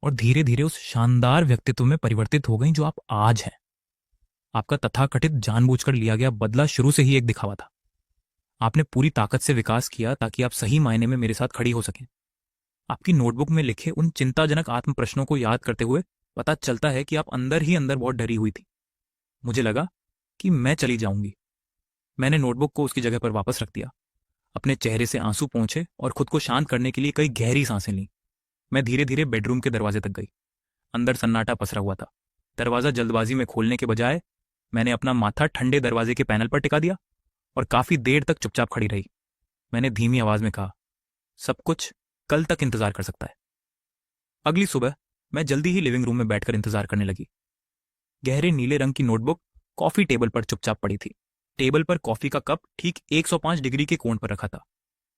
और धीरे धीरे उस शानदार व्यक्तित्व में परिवर्तित हो गई जो आप आज हैं। आपका तथाकथित जानबूझकर लिया गया बदला शुरू से ही एक दिखावा था। आपने पूरी ताकत से विकास किया ताकि आप सही मायने में मेरे साथ खड़ी हो सकें। आपकी नोटबुक में लिखे उन चिंताजनक आत्म प्रश्नों को याद करते हुए पता चलता है कि आप अंदर ही अंदर बहुत डरी हुई थी। मुझे लगा कि मैं चली जाऊंगी। मैंने नोटबुक को उसकी जगह पर वापस रख दिया, अपने चेहरे से आंसू पोंछे और खुद को शांत करने के लिए कई गहरी सांसें लीं। मैं धीरे धीरे बेडरूम के दरवाजे तक गई। अंदर सन्नाटा पसरा हुआ था। दरवाजा जल्दबाजी में खोलने के बजाय मैंने अपना माथा ठंडे दरवाजे के पैनल पर टिका दिया और काफी देर तक चुपचाप खड़ी रही। मैंने धीमी आवाज में कहा, सब कुछ कल तक इंतजार कर सकता है। अगली सुबह मैं जल्दी ही लिविंग रूम में बैठकर इंतजार करने लगी। गहरे नीले रंग की नोटबुक कॉफी टेबल पर चुपचाप पड़ी थी। टेबल पर कॉफी का कप ठीक 105 डिग्री के कोण पर रखा था।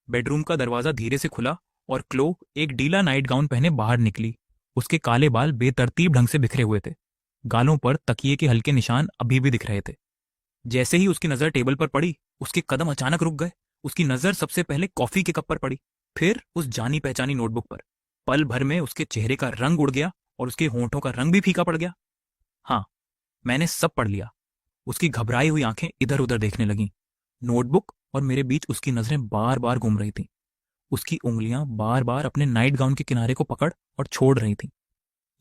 बेडरूम का दरवाजा धीरे से खुला और क्लो एक डीला नाइट गाउन पहने बाहर निकली। उसके काले बाल बेतरतीब ढंग से बिखरे हुए थे। गालों पर तकिए के हल्के निशान अभी भी दिख रहे थे। जैसे ही उसकी नजर टेबल पर पड़ी, उसके कदम अचानक रुक गए। उसकी नजर सबसे पहले कॉफी के कप पर पड़ी, फिर उस जानी पहचानी नोटबुक पर। पल भर में उसके चेहरे का रंग उड़ गया और उसके होंठों का रंग भी फीका पड़ गया। हाँ, मैंने सब पढ़ लिया। उसकी घबराई हुई आंखें इधर उधर देखने लगीं। नोटबुक और मेरे बीच उसकी नजरें बार बार घूम रही थीं। उसकी उंगलियां बार बार अपने नाइट गाउन के किनारे को पकड़ और छोड़ रही थीं।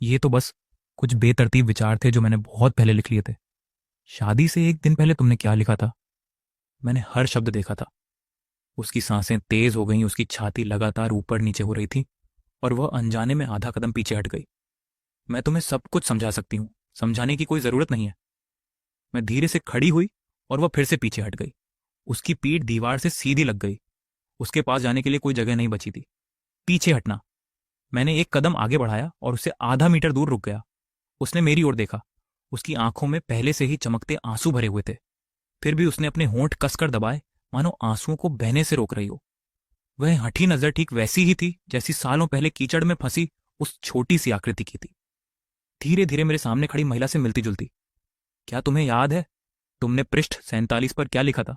ये तो बस कुछ बेतरतीब विचार थे जो मैंने बहुत पहले लिख लिए थे। शादी से एक दिन पहले तुमने क्या लिखा था? मैंने हर शब्द देखा था। उसकी सांसें तेज हो गईं, उसकी छाती लगातार ऊपर नीचे हो रही थी और वह अनजाने में आधा कदम पीछे हट गई। मैं तुम्हें सब कुछ समझा सकती हूँ, समझाने की कोई जरूरत नहीं है। मैं धीरे से खड़ी हुई और वह फिर से पीछे हट गई। उसकी पीठ दीवार से सीधी लग गई। उसके पास जाने के लिए कोई जगह नहीं बची थी। पीछे हटना। मैंने एक कदम आगे बढ़ाया और उससे आधा मीटर दूर रुक गया। उसने मेरी ओर देखा। उसकी आंखों में पहले से ही चमकते आंसू भरे हुए थे। फिर भी उसने अपने होंठ कसकर दबाए, मानो आंसुओं को बहने से रोक रही हो। वह हठी नजर ठीक वैसी ही थी जैसी सालों पहले कीचड़ में फंसी उस छोटी सी आकृति की थी। धीरे धीरे मेरे सामने खड़ी महिला से मिलती जुलती। क्या तुम्हें याद है तुमने पृष्ठ 47 पर क्या लिखा था?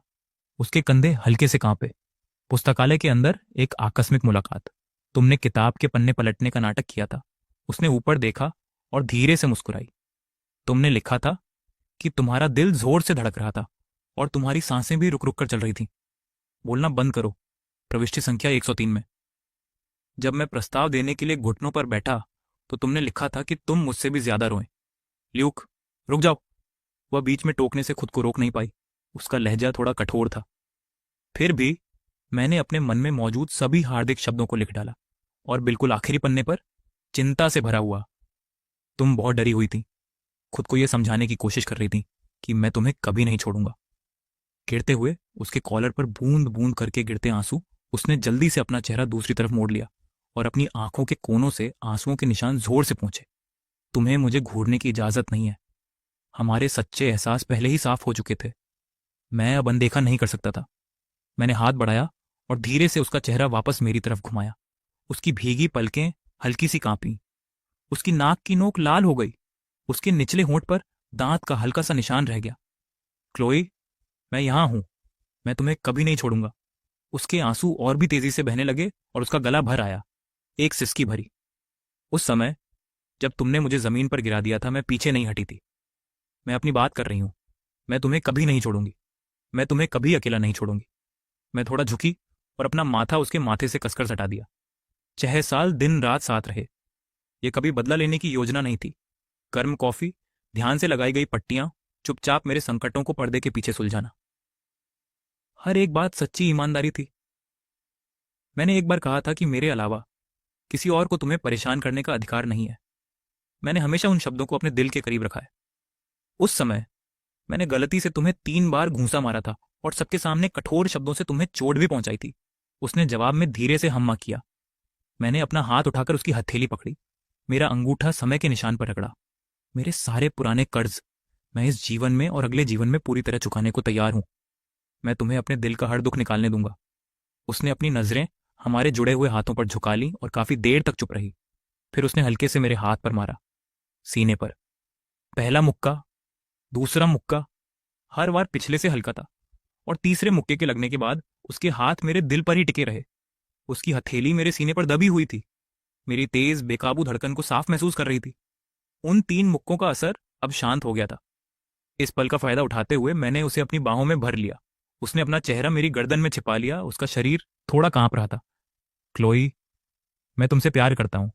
उसके कंधे हल्के से कांपे। पुस्तकालय के अंदर एक आकस्मिक मुलाकात। तुमने किताब के पन्ने पलटने का नाटक किया था। उसने ऊपर देखा और धीरे से मुस्कुराई। तुमने लिखा था कि तुम्हारा दिल जोर से धड़क रहा था और तुम्हारी सांसें भी रुक रुक कर चल रही थीं। बोलना बंद करो। प्रविष्टि संख्या 103 में। जब मैं प्रस्ताव देने के लिए घुटनों पर बैठा तो तुमने लिखा था कि तुम मुझसे भी ज्यादा रोएं। ल्यूक, रुक जाओ। वह बीच में टोकने से खुद को रोक नहीं पाई। उसका लहजा थोड़ा कठोर था। फिर भी मैंने अपने मन में मौजूद सभी हार्दिक शब्दों को लिख डाला और बिल्कुल आखिरी पन्ने पर चिंता से भरा हुआ, तुम बहुत डरी हुई थी। खुद को यह समझाने की कोशिश कर रही थी कि मैं तुम्हें कभी नहीं छोड़ूंगा। गिरते हुए उसके कॉलर पर बूंद बूंद करके गिरते आंसू, उसने जल्दी से अपना चेहरा दूसरी तरफ मोड़ लिया और अपनी आंखों के कोनों से आंसुओं के निशान जोर से पोंछे। तुम्हें मुझे घूरने की इजाजत नहीं है। हमारे सच्चे एहसास पहले ही साफ हो चुके थे। मैं अब अनदेखा नहीं कर सकता था। मैंने हाथ बढ़ाया और धीरे से उसका चेहरा वापस मेरी तरफ घुमाया। उसकी भीगी पलकें हल्की सी कांपी। उसकी नाक की नोक लाल हो गई। उसके निचले होंठ पर दांत का हल्का सा निशान रह गया। क्लोई, मैं यहां हूं। मैं तुम्हें कभी नहीं छोड़ूंगा। उसके आंसू और भी तेजी से बहने लगे और उसका गला भर आया, एक सिसकी भरी। उस समय जब तुमने मुझे जमीन पर गिरा दिया था, मैं पीछे नहीं हटी थी। मैं अपनी बात कर रही हूं। मैं तुम्हें कभी नहीं छोड़ूंगी। मैं तुम्हें कभी अकेला नहीं छोड़ूंगी। मैं थोड़ा झुकी और अपना माथा उसके माथे से कसकर सटा दिया। 6 साल दिन रात साथ रहे। ये कभी बदला लेने की योजना नहीं थी। गर्म कॉफी, ध्यान से लगाई गई पट्टियां, चुपचाप मेरे संकटों को पर्दे के पीछे सुलझाना। हर एक बात सच्ची ईमानदारी थी। मैंने एक बार कहा था कि मेरे अलावा किसी और को तुम्हें परेशान करने का अधिकार नहीं है। मैंने हमेशा उन शब्दों को अपने दिल के करीब रखा है। उस समय मैंने गलती से तुम्हें 3 बार घूंसा मारा था और सबके सामने कठोर शब्दों से तुम्हें चोट भी पहुंचाई थी। उसने जवाब में धीरे से हम्मा किया। मैंने अपना हाथ उठाकर उसकी हथेली पकड़ी। मेरा अंगूठा समय के निशान पर रगड़ा। मेरे सारे पुराने कर्ज मैं इस जीवन में और अगले जीवन में पूरी तरह चुकाने को तैयार हूं। मैं तुम्हें अपने दिल का हर दुख निकालने दूंगा। उसने अपनी नजरें हमारे जुड़े हुए हाथों पर झुका ली और काफी देर तक चुप रही। फिर उसने हल्के से मेरे हाथ पर मारा, सीने पर। पहला मुक्का, दूसरा मुक्का, हर बार पिछले से हल्का था, और तीसरे मुक्के के लगने के बाद उसके हाथ मेरे दिल पर ही टिके रहे। उसकी हथेली मेरे सीने पर दबी हुई थी, मेरी तेज बेकाबू धड़कन को साफ महसूस कर रही थी। उन 3 मुक्कों का असर अब शांत हो गया था। इस पल का फायदा उठाते हुए मैंने उसे अपनी बाहों में भर लिया। उसने अपना चेहरा मेरी गर्दन में छिपा लिया, उसका शरीर थोड़ा कांप रहा था। क्लोई, मैं तुमसे प्यार करता हूं।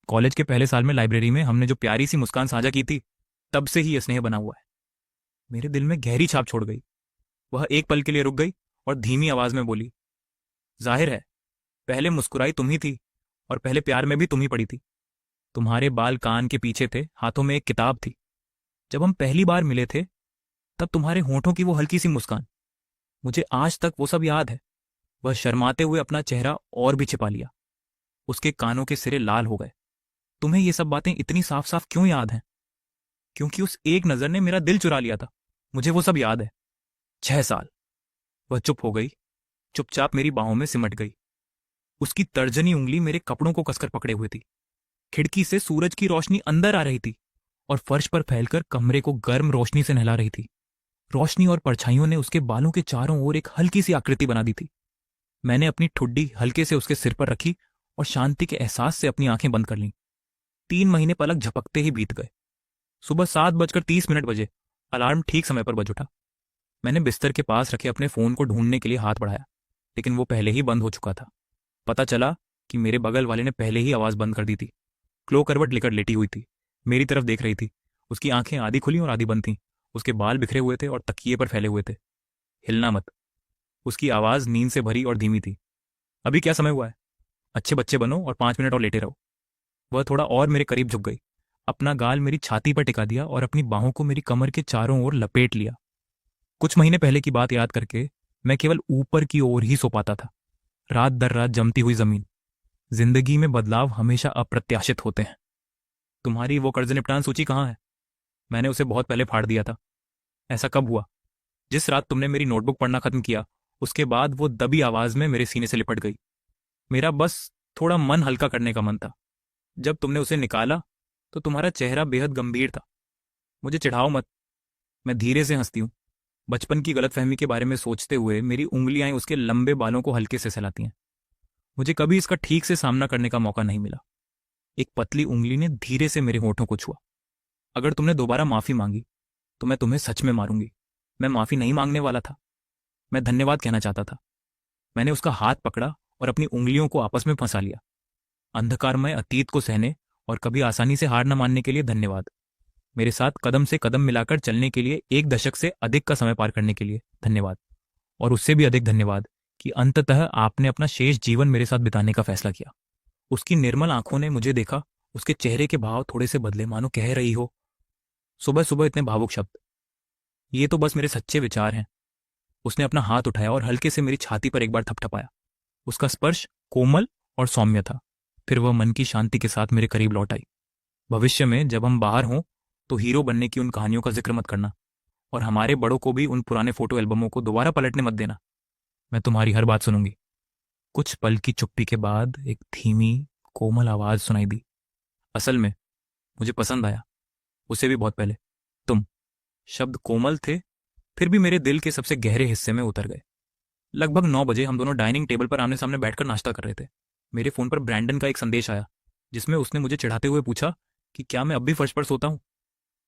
कॉलेज के पहले साल में लाइब्रेरी में हमने जो प्यारी सी मुस्कान साझा की थी, तब से ही यह स्नेह बना हुआ है। मेरे दिल में गहरी छाप छोड़ गई। वह एक पल के लिए रुक गई और धीमी आवाज में बोली, जाहिर है, पहले मुस्कुराई तुम ही थी और पहले प्यार में भी तुम ही पड़ी थी। तुम्हारे बाल कान के पीछे थे, हाथों में एक किताब थी। जब हम पहली बार मिले थे, तब तुम्हारे होठों की वो हल्की सी मुस्कान, मुझे आज तक वो सब याद है। वह शर्माते हुए अपना चेहरा और भी छिपा लिया। उसके कानों के सिरे लाल हो गए। तुम्हें ये सब बातें इतनी साफ साफ क्यों याद हैं? क्योंकि उस एक नजर ने मेरा दिल चुरा लिया था। मुझे वो सब याद है। 6 साल। वह चुप हो गई, चुपचाप मेरी बाहों में सिमट गई। उसकी तर्जनी उंगली मेरे कपड़ों को कसकर पकड़े हुए थी। खिड़की से सूरज की रोशनी अंदर आ रही थी और फर्श पर फैलकर कमरे को गर्म रोशनी से नहला रही थी। रोशनी और परछाइयों ने उसके बालों के चारों ओर एक हल्की सी आकृति बना दी थी। मैंने अपनी ठुड्डी हल्के से उसके सिर पर रखी और शांति के एहसास से अपनी आंखें बंद कर लीं। 3 महीने पलक झपकते ही बीत गए। सुबह 7:30 बजे अलार्म ठीक समय पर बज उठा। मैंने बिस्तर के पास रखे अपने फोन को ढूंढने के लिए हाथ बढ़ाया, लेकिन वो पहले ही बंद हो चुका था। पता चला कि मेरे बगल वाले ने पहले ही आवाज बंद कर दी थी। क्लो करवट लेकर लेटी हुई थी, मेरी तरफ देख रही थी। उसकी आंखें आधी खुली और आधी बंद थीं। उसके बाल बिखरे हुए थे और तकिए पर फैले हुए थे। हिलना मत। उसकी आवाज नींद से भरी और धीमी थी। अभी क्या समय हुआ है? अच्छे बच्चे बनो और 5 मिनट और लेटे रहो। वह थोड़ा और मेरे करीब झुक गई, अपना गाल मेरी छाती पर टिका दिया और अपनी बाहों को मेरी कमर के चारों ओर लपेट लिया। कुछ महीने पहले की बात याद करके मैं केवल ऊपर की ओर ही सो पाता था। रात दर रात जमती हुई जमीन। जिंदगी में बदलाव हमेशा अप्रत्याशित होते हैं। तुम्हारी वो कर्ज निपटान सूची कहाँ है? मैंने उसे बहुत पहले फाड़ दिया था। ऐसा कब हुआ? जिस रात तुमने मेरी नोटबुक पढ़ना खत्म किया, उसके बाद वो दबी आवाज में मेरे सीने से लिपट गई। मेरा बस थोड़ा मन हल्का करने का मन था। जब तुमने उसे निकाला तो तुम्हारा चेहरा बेहद गंभीर था। मुझे चिढ़ाओ मत, मैं धीरे से हंसती हूँ। बचपन की गलतफहमी के बारे में सोचते हुए मेरी उंगलियां उसके लंबे बालों को हल्के से सहलाती हैं। मुझे कभी इसका ठीक से सामना करने का मौका नहीं मिला। एक पतली उंगली ने धीरे से मेरे होठों को छुआ। अगर तुमने दोबारा माफी मांगी तो मैं तुम्हें सच में मारूंगी। मैं माफी नहीं मांगने वाला था, मैं धन्यवाद कहना चाहता था। मैंने उसका हाथ पकड़ा और अपनी उंगलियों को आपस में फंसा लिया। अंधकारमय अतीत को सहने और कभी आसानी से हार न मानने के लिए धन्यवाद। मेरे साथ कदम से कदम मिलाकर चलने के लिए, 1 दशक से अधिक का समय पार करने के लिए धन्यवाद। और उससे भी अधिक धन्यवाद कि अंततः आपने अपना शेष जीवन मेरे साथ बिताने का फैसला किया। उसकी निर्मल आंखों ने मुझे देखा। उसके चेहरे के भाव थोड़े से बदले, मानो कह रही हो, सुबह सुबह इतने भावुक शब्द, ये तो बस मेरे सच्चे विचार हैं। उसने अपना हाथ उठाया और हल्के से मेरी छाती पर एक बार थपथपाया। उसका स्पर्श कोमल और सौम्य था। फिर वह मन की शांति के साथ मेरे करीब लौट आई। भविष्य में जब हम बाहर हों तो हीरो बनने की उन कहानियों का जिक्र मत करना, और हमारे बड़ों को भी उन पुराने फोटो एल्बमों को दोबारा पलटने मत देना। मैं तुम्हारी हर बात सुनूंगी। कुछ पल की चुप्पी के बाद एक धीमी कोमल आवाज सुनाई दी। असल में मुझे पसंद आया, उसे भी बहुत पहले। तुम। शब्द कोमल थे, फिर भी मेरे दिल के सबसे गहरे हिस्से में उतर गए। लगभग 9 बजे हम दोनों डाइनिंग टेबल पर आमने सामने बैठकर नाश्ता कर रहे थे। मेरे फोन पर ब्रैंडन का एक संदेश आया, जिसमें उसने मुझे चिढ़ाते हुए पूछा कि क्या मैं अब भी फर्श पर सोता हूं।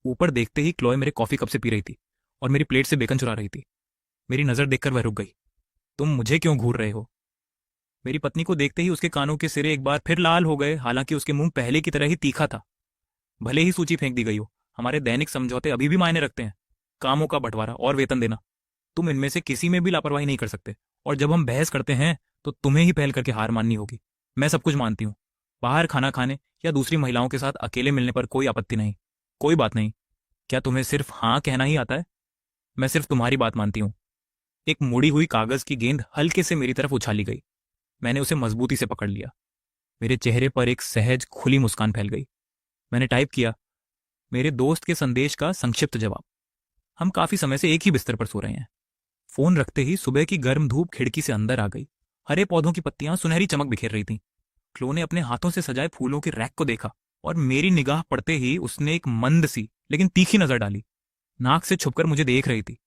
ऊपर देखते ही क्लोए मेरे कॉफी कप से पी रही थी और मेरी प्लेट से बेकन चुरा रही थी। मेरी नजर देखकर वह रुक गई। तुम मुझे क्यों घूर रहे हो? मेरी पत्नी को देखते ही उसके कानों के सिरे एक बार फिर लाल हो गए, हालांकि उसके मुंह पहले की तरह ही तीखा था। भले ही सूची फेंक दी गई हो, हमारे दैनिक समझौते अभी भी मायने रखते हैं। कामों का बंटवारा और वेतन देना। तुम इनमें से किसी में भी लापरवाही नहीं कर सकते, और जब हम बहस करते हैं तो तुम्हें ही पहल करके हार माननी होगी। मैं सब कुछ मानती हूँ। बाहर खाना खाने या दूसरी महिलाओं के साथ अकेले मिलने पर कोई आपत्ति नहीं। कोई बात नहीं। क्या तुम्हें सिर्फ हाँ कहना ही आता है? मैं सिर्फ तुम्हारी बात मानती हूँ। एक मुड़ी हुई कागज की गेंद हल्के से मेरी तरफ उछाली गई। मैंने उसे मजबूती से पकड़ लिया। मेरे चेहरे पर एक सहज खुली मुस्कान फैल गई। मैंने टाइप किया, मेरे दोस्त के संदेश का संक्षिप्त जवाब। हम काफी समय से एक ही बिस्तर पर सो रहे हैं। फोन रखते ही सुबह की गर्म धूप खिड़की से अंदर आ गई। हरे पौधों की पत्तियां सुनहरी चमक बिखेर रही थीं। क्लो ने अपने हाथों से सजाए फूलों के रैक को देखा और मेरी निगाह पड़ते ही उसने एक मंद सी लेकिन तीखी नजर डाली। नाक से छुपकर मुझे देख रही थी।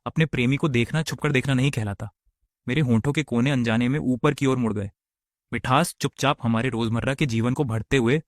अपने प्रेमी को देखना छुपकर देखना नहीं कहलाता। मेरे होंठों के कोने अनजाने में ऊपर की ओर मुड़ गए। मिठास चुपचाप हमारे रोजमर्रा के जीवन को भरते हुए